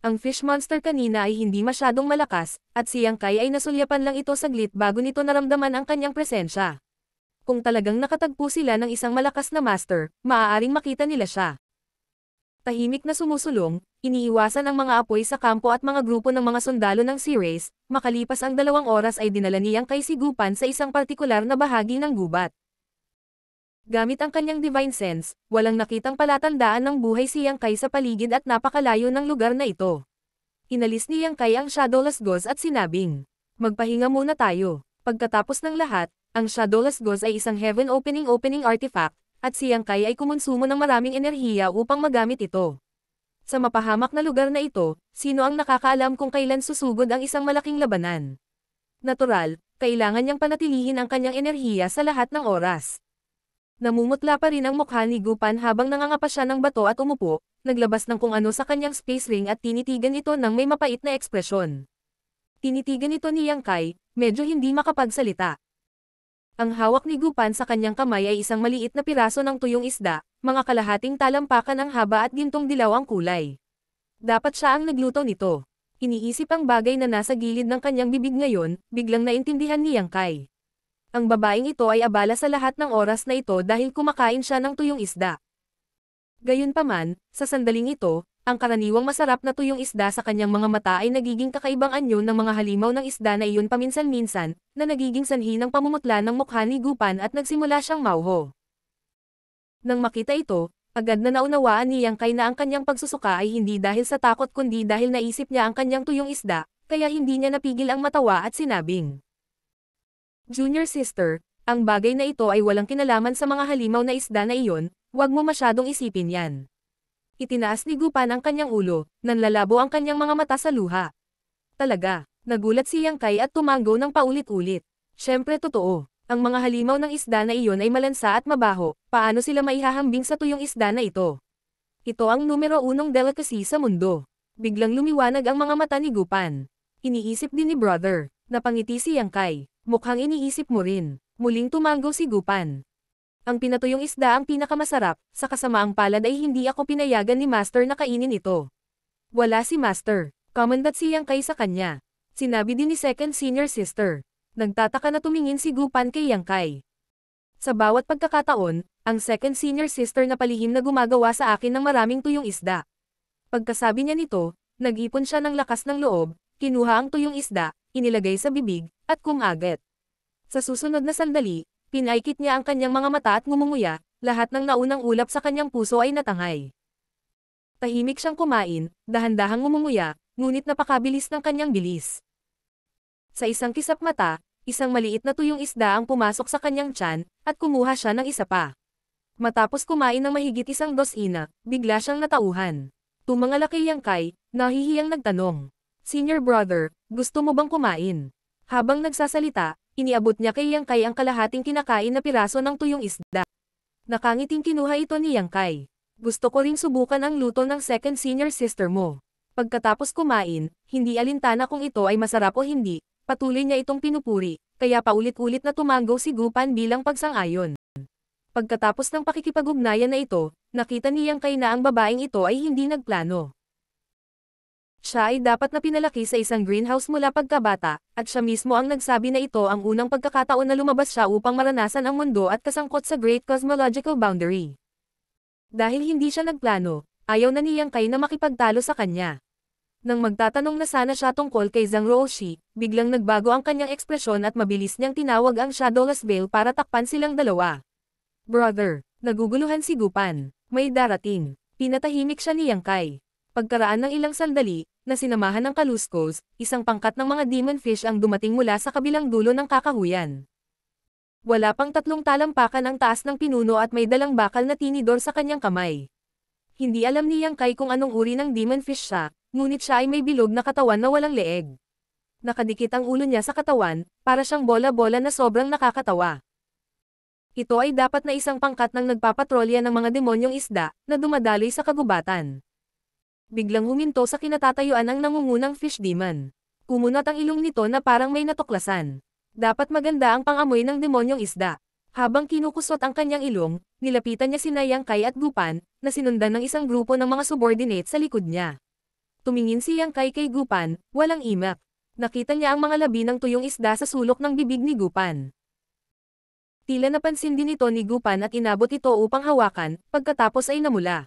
Ang fish monster kanina ay hindi masyadong malakas, at si Yang Kai ay nasulyapan lang ito saglit bago nito naramdaman ang kanyang presensya. Kung talagang nakatagpo sila ng isang malakas na master, maaaring makita nila siya. Tahimik na sumusulong, iniiwasan ang mga apoy sa kampo at mga grupo ng mga sundalo ng Sea Race, makalipas ang 2 oras ay dinala ni Yang Kai si Gupan sa isang partikular na bahagi ng gubat. Gamit ang kanyang divine sense, walang nakitang palatandaan ng buhay si Yang Kai sa paligid at napakalayo ng lugar na ito. Inalis ni Yang Kai ang Shadowless Gauze at sinabing, "Magpahinga muna tayo." Pagkatapos ng lahat, ang Shadowless Gauze ay isang heaven opening artifact, at si Yang Kai ay kumonsumo ng maraming enerhiya upang magamit ito. Sa mapahamak na lugar na ito, sino ang nakakaalam kung kailan susugod ang isang malaking labanan? Natural, kailangan niyang panatilihin ang kanyang enerhiya sa lahat ng oras. Namumutla pa rin ang mukha ni Gupan habang nangangapa siya ng bato at umupo, naglabas ng kung ano sa kanyang space ring at tinitigan ito ng may mapait na ekspresyon. Tinitigan ito ni Yang Kai, medyo hindi makapagsalita. Ang hawak ni Gupan sa kanyang kamay ay isang maliit na piraso ng tuyong isda, mga kalahating talampakan ang haba at gintong dilaw ang kulay. Dapat siya ang nagluto nito. Iniisip ang bagay na nasa gilid ng kanyang bibig ngayon, biglang naintindihan ni Yang Kai. Ang babaeng ito ay abala sa lahat ng oras na ito dahil kumakain siya ng tuyong isda. Gayunpaman, sa sandaling ito, ang karaniwang masarap na tuyong isda sa kanyang mga mata ay nagiging kakaibang anyo ng mga halimaw ng isda na iyon paminsan-minsan, na nagiging sanhi ng pamumutla ng mukha ni Gupan at nagsimula siyang mauho. Nang makita ito, agad na naunawaan ni Yang Kai na ang kanyang pagsusuka ay hindi dahil sa takot kundi dahil naisip niya ang kanyang tuyong isda, kaya hindi niya napigil ang matawa at sinabing, "Junior sister, ang bagay na ito ay walang kinalaman sa mga halimaw na isda na iyon, huwag mo masyadong isipin yan." Itinaas ni Gupan ang kanyang ulo, nanlalabo ang kanyang mga mata sa luha. Talaga, nagulat si Yang Kai at tumango ng paulit-ulit. Siyempre totoo, ang mga halimaw ng isda na iyon ay malansa at mabaho, paano sila maihahambing sa tuyong isda na ito? Ito ang numero 1 delicacy sa mundo. Biglang lumiwanag ang mga mata ni Gupan. Iniisip din ni brother, napangiti si Yang Kai. Mukhang iniisip mo rin. Muling tumango si Gupan. Ang pinatuyong isda ang pinakamasarap, sa kasamaang palad ay hindi ako pinayagan ni Master na kainin ito. Wala si Master. Commendat si Yang Kai sa kanya. Sinabi din ni second senior sister. Nagtataka na tumingin si Gupan kay Yang Kai. Sa bawat pagkakataon, ang second senior sister na palihim na gumagawa sa akin ng maraming tuyong isda. Pagkasabi niya nito, nag-ipon siya ng lakas ng loob, kinuha ang tuyong isda, inilagay sa bibig, at kumagat. Sa susunod na sandali, pinaikit niya ang kanyang mga mata at ngumunguya, lahat ng naunang ulap sa kanyang puso ay natangay. Tahimik siyang kumain, dahan-dahang ngumunguya, ngunit napakabilis ng kanyang bilis. Sa isang kisap mata, isang maliit na tuyong isda ang pumasok sa kanyang tiyan, at kumuha siya ng isa pa. Matapos kumain ng mahigit 1 dosina, bigla siyang natauhan. Tumangalaki Yang Kai, nahihiyang nagtanong, "Senior brother, gusto mo bang kumain?" Habang nagsasalita, iniabot niya kay Yang Kai ang kalahating kinakain na piraso ng tuyong isda. Nakangiting kinuha ito ni Yang Kai. "Gusto ko ring subukan ang luto ng second senior sister mo." Pagkatapos kumain, hindi alintana kung ito ay masarap o hindi, patuloy niya itong pinupuri, kaya paulit-ulit na tumango si Gupan bilang pagsang-ayon. Pagkatapos ng pakikipag-ugnayan na ito, nakita ni Yang Kai na ang babaeng ito ay hindi nagplano. Siya ay dapat na pinalaki sa isang greenhouse mula pagkabata, at siya mismo ang nagsabi na ito ang unang pagkakataon na lumabas siya upang maranasan ang mundo at kasangkot sa Great Cosmological Boundary. Dahil hindi siya nagplano, ayaw na ni Yang Kai na makipagtalo sa kanya. Nang magtatanong na sana siya tungkol kay Zhang Ruoshi, biglang nagbago ang kanyang ekspresyon at mabilis niyang tinawag ang Shadowless Veil para takpan silang dalawa. "Brother," naguguluhan si Gupan, "may darating." Pinatahimik siya ni Yang Kai. Pagkaraan ng ilang sandali, na sinamahan ng Kaluskos, isang pangkat ng mga demon fish ang dumating mula sa kabilang dulo ng kakahuyan. Wala pang 3 talampakan ang taas ng pinuno at may dalang bakal na tinidor sa kanyang kamay. Hindi alam ni Yang Kai kung anong uri ng demon fish siya, ngunit siya ay may bilog na katawan na walang leeg. Nakadikit ang ulo niya sa katawan, para siyang bola-bola na sobrang nakakatawa. Ito ay dapat na isang pangkat ng nagpapatrolya ng mga demonyong isda, na dumadaloy sa kagubatan. Biglang huminto sa kinatatayuan ang nangungunang fish demon. Kumunat ang ilong nito na parang may natuklasan. Dapat maganda ang pangamoy ng demonyong isda. Habang kinukusot ang kanyang ilong, nilapitan niya sina Yang Kai at Gupan, na sinundan ng isang grupo ng mga subordinate sa likod niya. Tumingin si Yang Kai kay Gupan, walang imak. Nakita niya ang mga labi ng tuyong isda sa sulok ng bibig ni Gupan. Tila napansin din ito ni Gupan at inabot ito upang hawakan, pagkatapos ay namula.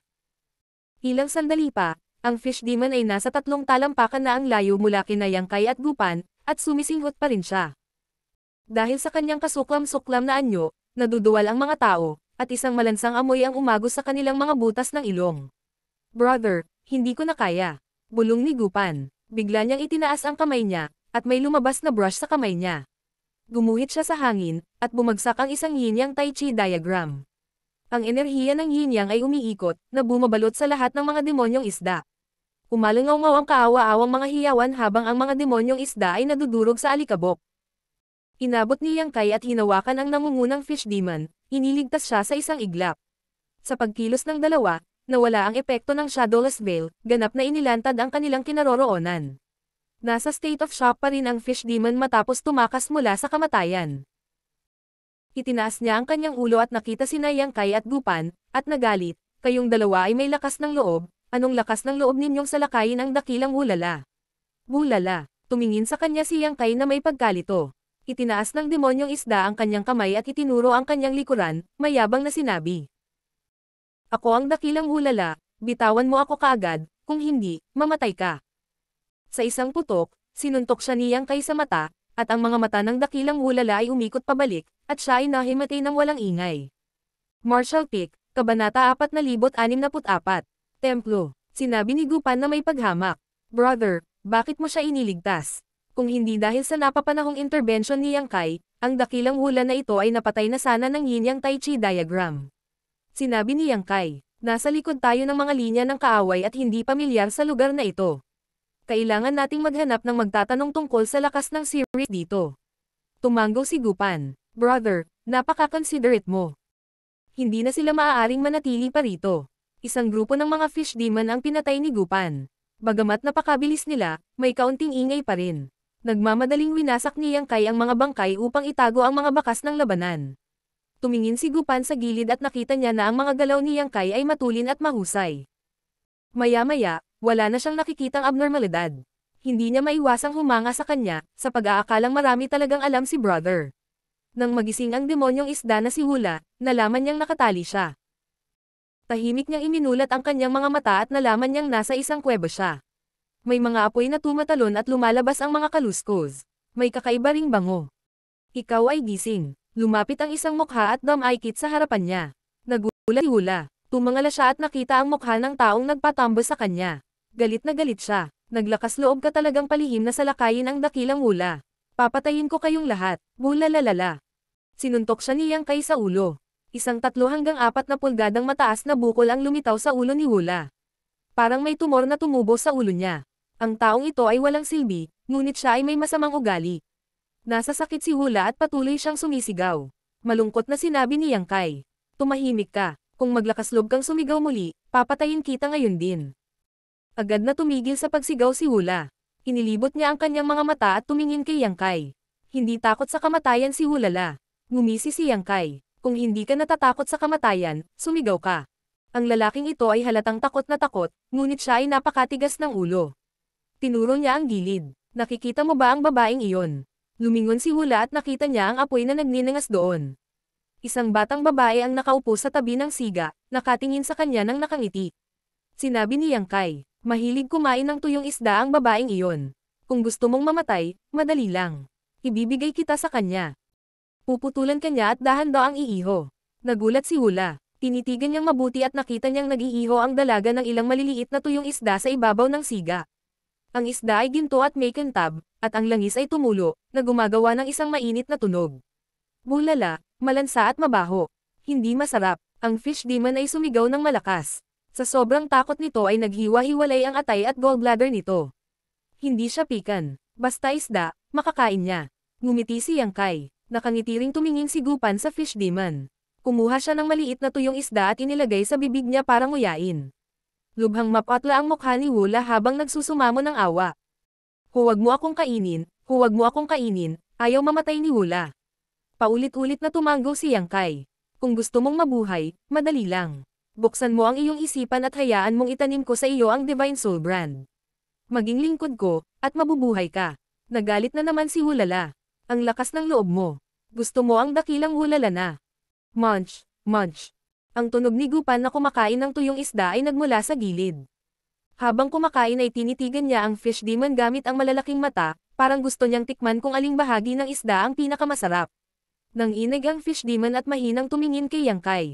Ilang sandali pa, ang fish demon ay nasa 3 talampakan na ang layo mula kina Yang Kai at Gupan, at sumisinghot pa rin siya. Dahil sa kanyang kasuklam-suklam na anyo, naduduwal ang mga tao, at isang malansang amoy ang umagos sa kanilang mga butas ng ilong. Brother, hindi ko na kaya. Bulong ni Gupan. Bigla niyang itinaas ang kamay niya, at may lumabas na brush sa kamay niya. Gumuhit siya sa hangin, at bumagsak ang isang yin-yang tai chi diagram. Ang enerhiya ng yin-yang ay umiikot, na bumabalot sa lahat ng mga demonyong isda. Umalangaw-ngaw ang kaawa-awang mga hiyawan habang ang mga demonyong isda ay nadudurog sa alikabok. Inabot ni Yang Kai at hinawakan ang nangungunang fish demon, iniligtas siya sa isang iglap. Sa pagkilos ng dalawa, nawala ang epekto ng shadowless veil, ganap na inilantad ang kanilang kinaroroonan. Nasa state of shock pa rin ang fish demon matapos tumakas mula sa kamatayan. Itinaas niya ang kanyang ulo at nakita sina Yang Kai at Gupan, at nagalit, kayong dalawa ay may lakas ng loob, anong lakas ng loob ninyong salakayin ang dakilang hulala? Bulala, tumingin sa kanya si Yang Kai na may pagkalito. Itinaas ng demonyong isda ang kanyang kamay at itinuro ang kanyang likuran, mayabang na sinabi. Ako ang dakilang hulala, bitawan mo ako kaagad, kung hindi, mamatay ka. Sa isang putok, sinuntok siya ni Yang Kai sa mata, at ang mga mata ng dakilang hulala ay umikot pabalik, at siya ay nahimatay ng walang ingay. Martial Peak, Kabanata 4064. Templo, sinabi ni Gupan na may paghamak. Brother, bakit mo siya iniligtas? Kung hindi dahil sa napapanahong intervention ni Yang Kai, ang dakilang hula na ito ay napatay na sana ng yin-yang tai chi diagram. Sinabi ni Yang Kai, nasa likod tayo ng mga linya ng kaaway at hindi pamilyar sa lugar na ito. Kailangan nating maghanap ng magtatanong tungkol sa lakas ng series dito. Tumanggo si Gupan. Brother, napaka-considerate mo. Hindi na sila maaaring manatili pa rito. Isang grupo ng mga fish demon ang pinatay ni Gupan. Bagamat napakabilis nila, may kaunting ingay pa rin. Nagmamadaling winasak ni Yang Kai ang mga bangkay upang itago ang mga bakas ng labanan. Tumingin si Gupan sa gilid at nakita niya na ang mga galaw ni Yang Kai ay matulin at mahusay. Maya-maya, wala na siyang nakikitang abnormalidad. Hindi niya maiwasang humanga sa kanya, sa pag-aakalang marami talagang alam si brother. Nang magising ang demonyong isda na si Hula, nalaman niyang nakatali siya. Tahimik niyang iminulat ang kanyang mga mata at nalaman niyang nasa isang kuweba siya. May mga apoy na tumatalon at lumalabas ang mga kaluskos. May kakaiba ring bango. Ikaw ay gising. Lumapit ang isang mukha at damaykit sa harapan niya. Nagulat si Hula. Tumangala siya at nakita ang mukha ng taong nagpatambo sa kanya. Galit na galit siya. Naglakas loob ka talagang palihim na salakayin ang dakilang Hula. Papatayin ko kayong lahat. Bulalalala. Sinuntok siya ni Yang Kai sa ulo. Isang 3 hanggang 4 na pulgadang mataas na bukol ang lumitaw sa ulo ni Hula. Parang may tumor na tumubo sa ulo niya. Ang taong ito ay walang silbi, ngunit siya ay may masamang ugali. Nasasakit si Hula at patuloy siyang sumisigaw. Malungkot na sinabi ni Yang Kai. Tumahimik ka. Kung maglakas loob kang sumigaw muli, papatayin kita ngayon din. Agad na tumigil sa pagsigaw si Hula. Inilibot niya ang kanyang mga mata at tumingin kay Yang Kai. Hindi takot sa kamatayan si Hulala. Ngumisi si Yang Kai. Kung hindi ka natatakot sa kamatayan, sumigaw ka. Ang lalaking ito ay halatang takot na takot, ngunit siya ay napakatigas ng ulo. Tinuro niya ang gilid. Nakikita mo ba ang babaeng iyon? Lumingon si Hula at nakita niya ang apoy na nagninangas doon. Isang batang babae ang nakaupo sa tabi ng siga, nakatingin sa kanya ng nakangiti. Sinabi ni Yang Kai, mahilig kumain ng tuyong isda ang babaeng iyon. Kung gusto mong mamatay, madali lang. Ibibigay kita sa kanya. Puputulan ka niya at dahan-daw ang iiho. Nagulat si Hula. Tinitigan niyang mabuti at nakita niyang nag-iiho ang dalaga ng ilang maliliit na tuyong isda sa ibabaw ng siga. Ang isda ay ginto at may kintab, at ang langis ay tumulo, na gumagawa ng isang mainit na tunog. Bulala, malansa at mabaho. Hindi masarap. Ang fish demon ay sumigaw ng malakas. Sa sobrang takot nito ay naghiwa-hiwalay ang atay at gallbladder nito. Hindi siya pikan. Basta isda, makakain niya. Ngumiti si Yang Kai. Nakangiti ring tumingin si Gupan sa fish demon. Kumuha siya ng maliit na tuyong isda at inilagay sa bibig niya para nguyain. Lubhang mapatla ang mukha ni Hula habang nagsusumamo ng awa. Huwag mo akong kainin, huwag mo akong kainin, ayaw mamatay ni Hula. Paulit-ulit na tumanggo si Yang Kai. Kung gusto mong mabuhay, madali lang. Buksan mo ang iyong isipan at hayaan mong itanim ko sa iyo ang Divine Soul Brand. Maging lingkod ko, at mabubuhay ka. Nagalit na naman si Hulala. Ang lakas ng loob mo. Gusto mo ang dakilang Hulala na. Munch, munch. Ang tunog ni Gupan na kumakain ng tuyong isda ay nagmula sa gilid. Habang kumakain ay tinitigan niya ang fish demon gamit ang malalaking mata, parang gusto niyang tikman kung aling bahagi ng isda ang pinakamasarap. Nang inig ang fish demon at mahinang tumingin kay Yang Kai.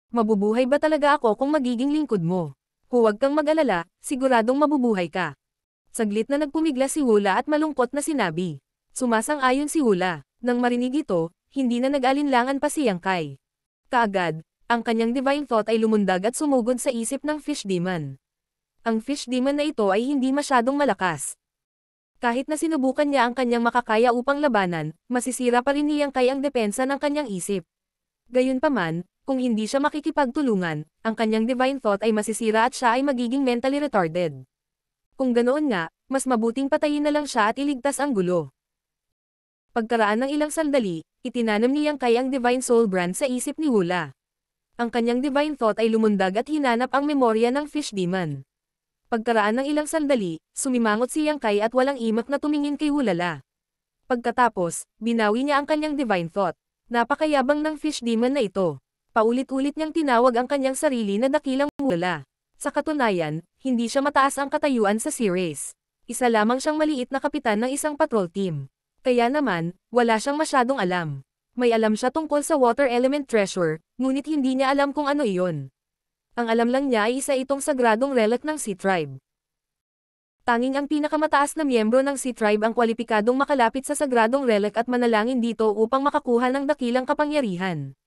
Mabubuhay ba talaga ako kung magiging lingkod mo? Huwag kang mag-alala, siguradong mabubuhay ka. Saglit na nagpumigla si Hula at malungkot na sinabi. Sumasang-ayon si Hula. Nang marinig ito, hindi na nag-alinlangan pa si Yang Kai. Kaagad, ang kanyang divine thought ay lumundag at sumugod sa isip ng fish demon. Ang fish demon na ito ay hindi masyadong malakas. Kahit na sinubukan niya ang kanyang makakaya upang labanan, masisira pa rin ni Yang Kai ang depensa ng kanyang isip. Gayunpaman, kung hindi siya makikipagtulungan, ang kanyang divine thought ay masisira at siya ay magiging mentally retarded. Kung ganoon nga, mas mabuting patayin na lang siya at iligtas ang gulo. Pagkaraan ng ilang sandali, itinanam ni Yang Kai ang Divine Soul Brand sa isip ni Hula. Ang kanyang divine thought ay lumundag at hinanap ang memorya ng fish demon. Pagkaraan ng ilang sandali, sumimangot si Yang Kai at walang imak na tumingin kay Hulala. Pagkatapos, binawi niya ang kanyang divine thought. Napakayabang ng fish demon na ito. Paulit-ulit niyang tinawag ang kanyang sarili na dakilang Hulala. Sa katunayan, hindi siya mataas ang katayuan sa series. Isa lamang siyang maliit na kapitan ng isang patrol team. Kaya naman, wala siyang masyadong alam. May alam siya tungkol sa Water Element Treasure, ngunit hindi niya alam kung ano iyon. Ang alam lang niya ay isa itong sagradong relic ng Sea Tribe. Tanging ang pinakamataas na miyembro ng Sea Tribe ang kwalipikadong makalapit sa sagradong relic at manalangin dito upang makakuha ng dakilang kapangyarihan.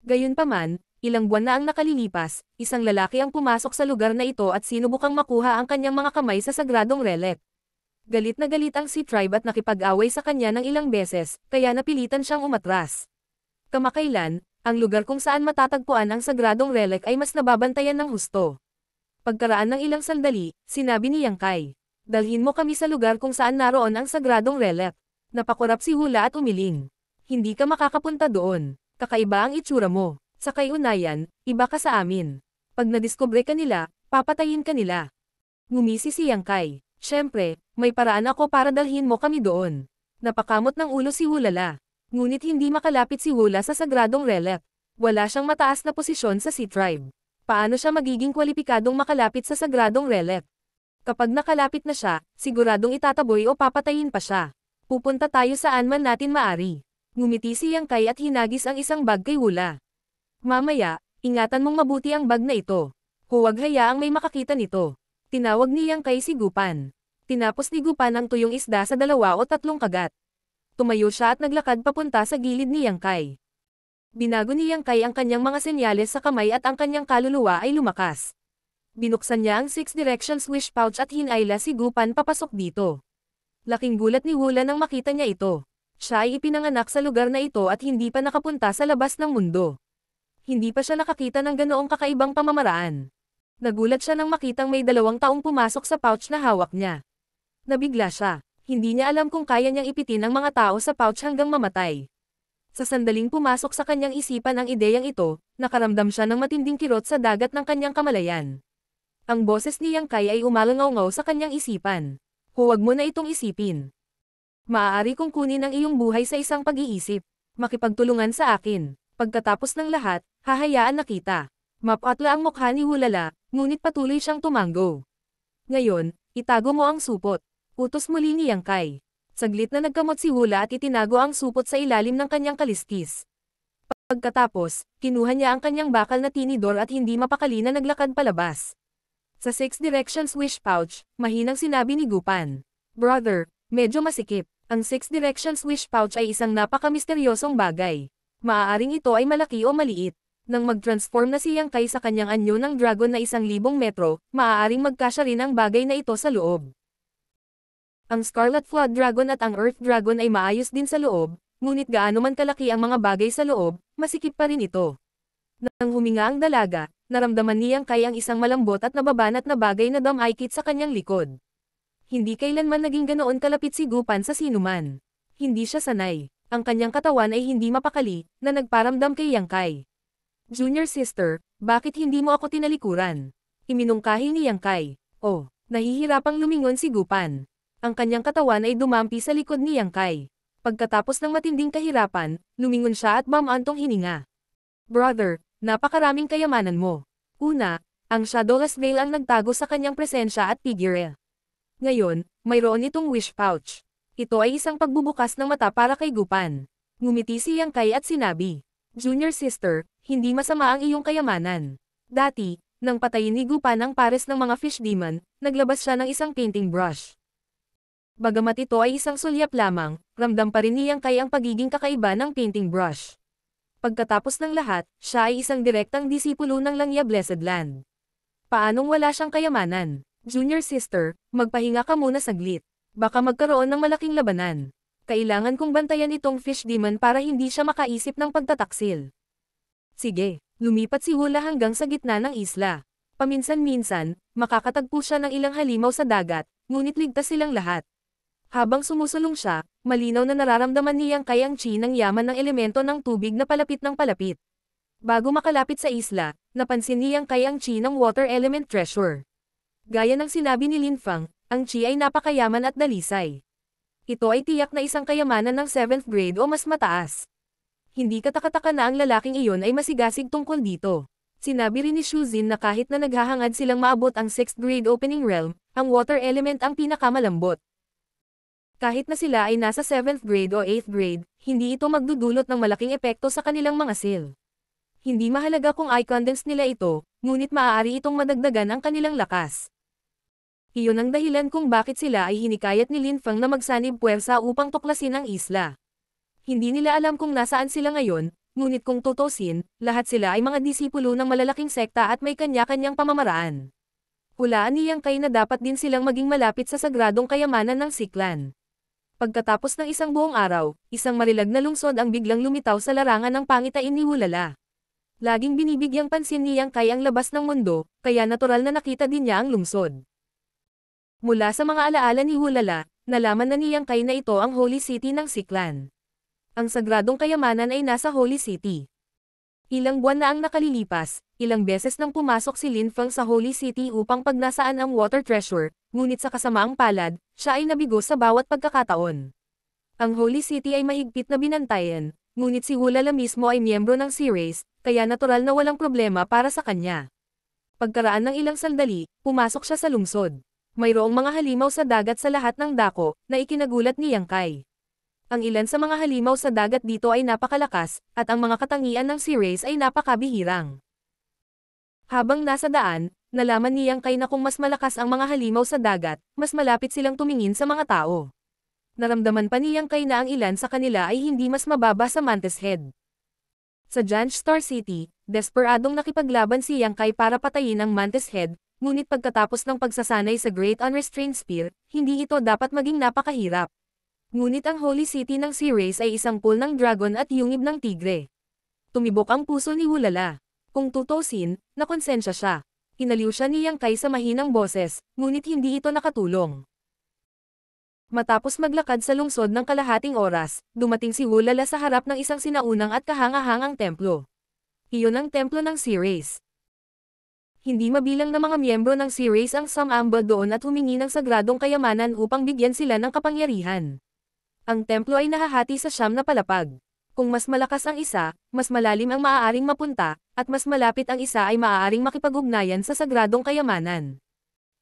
Gayunpaman, ilang buwan na ang nakalilipas, isang lalaki ang pumasok sa lugar na ito at sinubukang makuha ang kanyang mga kamay sa sagradong relic. Galit na galit ang Sea Tribe at nakipag-away sa kanya ng ilang beses, kaya napilitan siyang umatras. Kamakailan, ang lugar kung saan matatagpuan ang sagradong relic ay mas nababantayan ng husto. Pagkaraan ng ilang sandali, sinabi ni Yang Kai, dalhin mo kami sa lugar kung saan naroon ang sagradong relic. Napakurap si Hula at umiling. Hindi ka makakapunta doon. Kakaiba ang itsura mo. Sa kayunayan, iba ka sa amin. Pag nadiskubre ka nila, papatayin ka nila. Ngumisi si Yang Kai. Siyempre, may paraan ako para dalhin mo kami doon. Napakamot ng ulo si Hulala. Ngunit hindi makalapit si Hula sa sagradong relic. Wala siyang mataas na posisyon sa Sea Tribe. Paano siya magiging kwalipikadong makalapit sa sagradong relic? Kapag nakalapit na siya, siguradong itataboy o papatayin pa siya. Pupunta tayo saan man natin maari. Ngumiti si Yang Kai at hinagis ang isang bag kay Hula. Mamaya, ingatan mong mabuti ang bag na ito. Huwag hayaang may makakita nito. Tinawag ni Yang Kai si Gupan. Tinapos ni Gupan ang tuyong isda sa 2 o 3 kagat. Tumayo siya at naglakad papunta sa gilid ni Yang Kai. Binago ni Yang Kai ang kanyang mga senyales sa kamay at ang kanyang kaluluwa ay lumakas. Binuksan niya ang 6 directions wish pouch at hinayla si Gupan papasok dito. Laking gulat ni Hula nang makita niya ito. Siya ay ipinanganak sa lugar na ito at hindi pa nakapunta sa labas ng mundo. Hindi pa siya nakakita ng ganoong kakaibang pamamaraan. Nagulat siya nang makitang may 2 taong pumasok sa pouch na hawak niya. Nabigla siya. Hindi niya alam kung kaya niyang ipitin ang mga tao sa pouch hanggang mamatay. Sa sandaling pumasok sa kanyang isipan ang ideyang ito, nakaramdam siya ng matinding kirot sa dagat ng kanyang kamalayan. Ang boses ni Yang Kai ay umalangaw-ngaw sa kanyang isipan. Huwag mo na itong isipin. Maaari kong kunin ang iyong buhay sa isang pag-iisip. Makipagtulungan sa akin. Pagkatapos ng lahat, hahayaan na kita. Mapatla ang mukha ni Hulala, ngunit patuloy siyang tumanggo. Ngayon, itago mo ang supot. Utos muli ni Yang Kai. Saglit na nagkamot si Hula at itinago ang supot sa ilalim ng kanyang kaliskis. Pagkatapos, kinuha niya ang kanyang bakal na tinidor at hindi mapakali na naglakad palabas. Sa 6 directions wish pouch, mahinang sinabi ni Gupan. Brother, medyo masikip. Ang 6 directions wish pouch ay isang napaka-misteryosong bagay. Maaaring ito ay malaki o maliit. Nang mag-transform na si Yang Kai sa kanyang anyo ng dragon na 1,000 metro, maaaring magkasya rin ang bagay na ito sa loob. Ang Scarlet Flood Dragon at ang Earth Dragon ay maayos din sa loob, ngunit gaano man kalaki ang mga bagay sa loob, masikip pa rin ito. Nang huminga ang dalaga, naramdaman ni Yang Kai ang isang malambot at nababanat na bagay na dumaikit sa kanyang likod. Hindi kailanman naging ganoon kalapit si Gupan sa sinuman. Hindi siya sanay. Ang kanyang katawan ay hindi mapakali, na nagparamdam kay Yang Kai. Junior sister, bakit hindi mo ako tinalikuran? Iminungkahi ni Yang Kai. Oh, nahihirapang lumingon si Gupan. Ang kanyang katawan ay dumampi sa likod ni Yang Kai. Pagkatapos ng matinding kahirapan, lumingon siya at bumantong hininga. Brother, napakaraming kayamanan mo. Una, ang Shadowless Veil ang nagtago sa kanyang presensya at figure. Ngayon, mayroon itong wish pouch. Ito ay isang pagbubukas ng mata para kay Gupan. Ngumiti si Yang Kai at sinabi, Junior sister, hindi masama ang iyong kayamanan. Dati, nang patayin ni Gupan ang pares ng mga fish demon, naglabas siya ng isang painting brush. Bagamat ito ay isang sulyap lamang, ramdam pa rin ni Yang Kai ang pagiging kakaiba ng painting brush. Pagkatapos ng lahat, siya ay isang direktang disipulo ng Langya Blessed Land. Paanong wala siyang kayamanan? Junior sister, magpahinga ka muna saglit. Baka magkaroon ng malaking labanan. Kailangan kong bantayan itong fish demon para hindi siya makaisip ng pagtataksil. Sige, lumipat si Hula hanggang sa gitna ng isla. Paminsan-minsan, makakatagpo siya ng ilang halimaw sa dagat, ngunit ligtas silang lahat. Habang sumusulong siya, malinaw na nararamdaman ni Yang Kai ang chi ng yaman ng elemento ng tubig na palapit ng palapit. Bago makalapit sa isla, napansin ni Yang Kai ang chi ng water element treasure. Gaya ng sinabi ni Lin Fang, ang chi ay napakayaman at dalisay. Ito ay tiyak na isang kayamanan ng 7th grade o mas mataas. Hindi katakataka na ang lalaking iyon ay masigasig tungkol dito. Sinabi rin ni Shuzin na kahit na naghahangad silang maabot ang 6th grade opening realm, ang water element ang pinakamalambot. Kahit na sila ay nasa 7th grade o 8th grade, hindi ito magdudulot ng malaking epekto sa kanilang mga skill. Hindi mahalaga kung i-condense nila ito, ngunit maaari itong madagdagan ang kanilang lakas. Iyon ang dahilan kung bakit sila ay hinikayat ni Lin Fang na magsanib puwersa upang tuklasin ang isla. Hindi nila alam kung nasaan sila ngayon, ngunit kung tutusin, lahat sila ay mga disipulo ng malalaking sekta at may kanya-kanyang pamamaraan. Hulaan ni Yang Kai na dapat din silang maging malapit sa sagradong kayamanan ng Siklan. Pagkatapos ng isang buong araw, isang marilag na lungsod ang biglang lumitaw sa larangan ng pangitain ni Hulala. Laging binibigyang pansin ni Yang Kai ang labas ng mundo, kaya natural na nakita din niya ang lungsod. Mula sa mga alaala ni Hulala, nalaman na ni Yang Kai na ito ang Holy City ng Siklan. Ang sagradong kayamanan ay nasa Holy City. Ilang buwan na ang nakalilipas, ilang beses nang pumasok si Lin Fang sa Holy City upang pagnasaan ang water treasure, ngunit sa kasamaang palad, siya ay nabigo sa bawat pagkakataon. Ang Holy City ay mahigpit na binantayan, ngunit si Hulala mismo ay miyembro ng Sea-Race, kaya natural na walang problema para sa kanya. Pagkaraan ng ilang sandali, pumasok siya sa lungsod. Mayroong mga halimaw sa dagat sa lahat ng dako, na ikinagulat ni Yang Kai. Ang ilan sa mga halimaw sa dagat dito ay napakalakas, at ang mga katangian ng Sea-Race ay napakabihirang. Habang nasa daan, nalaman ni Yang Kai na kung mas malakas ang mga halimaw sa dagat, mas malapit silang tumingin sa mga tao. Naramdaman pa ni Yang Kai na ang ilan sa kanila ay hindi mas mababa sa Mantis Head. Sa Janj Star City, desperadong nakipaglaban si Yang Kai para patayin ang Mantis Head, ngunit pagkatapos ng pagsasanay sa Great Unrestrained Spear, hindi ito dapat maging napakahirap. Ngunit ang Holy City ng Sea-Race ay isang pool ng dragon at yungib ng tigre. Tumibok ang puso ni Hulala. Kung tutusin, nakonsensya siya. Inaliw siya ni Yang Kai sa mahinang boses, ngunit hindi ito nakatulong. Matapos maglakad sa lungsod ng kalahating oras, dumating si Hulala sa harap ng isang sinaunang at kahanga-hangang templo. Iyon ang templo ng Sea-Race. Hindi mabilang na mga miyembro ng Sea-Race ang sumamba doon at humingi ng sagradong kayamanan upang bigyan sila ng kapangyarihan. Ang templo ay nahahati sa 9 na palapag. Kung mas malakas ang isa, mas malalim ang maaaring mapunta, at mas malapit ang isa ay maaaring makipag-ugnayan sa sagradong kayamanan.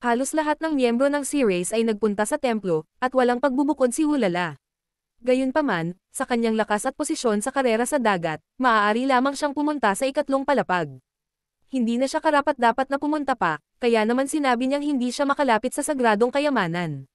Halos lahat ng miyembro ng Sea-Race ay nagpunta sa templo, at walang pagbubukod si Hulala. Gayunpaman, sa kanyang lakas at posisyon sa karera sa dagat, maaari lamang siyang pumunta sa 3 palapag. Hindi na siya karapat-dapat na pumunta pa, kaya naman sinabi niyang hindi siya makalapit sa sagradong kayamanan.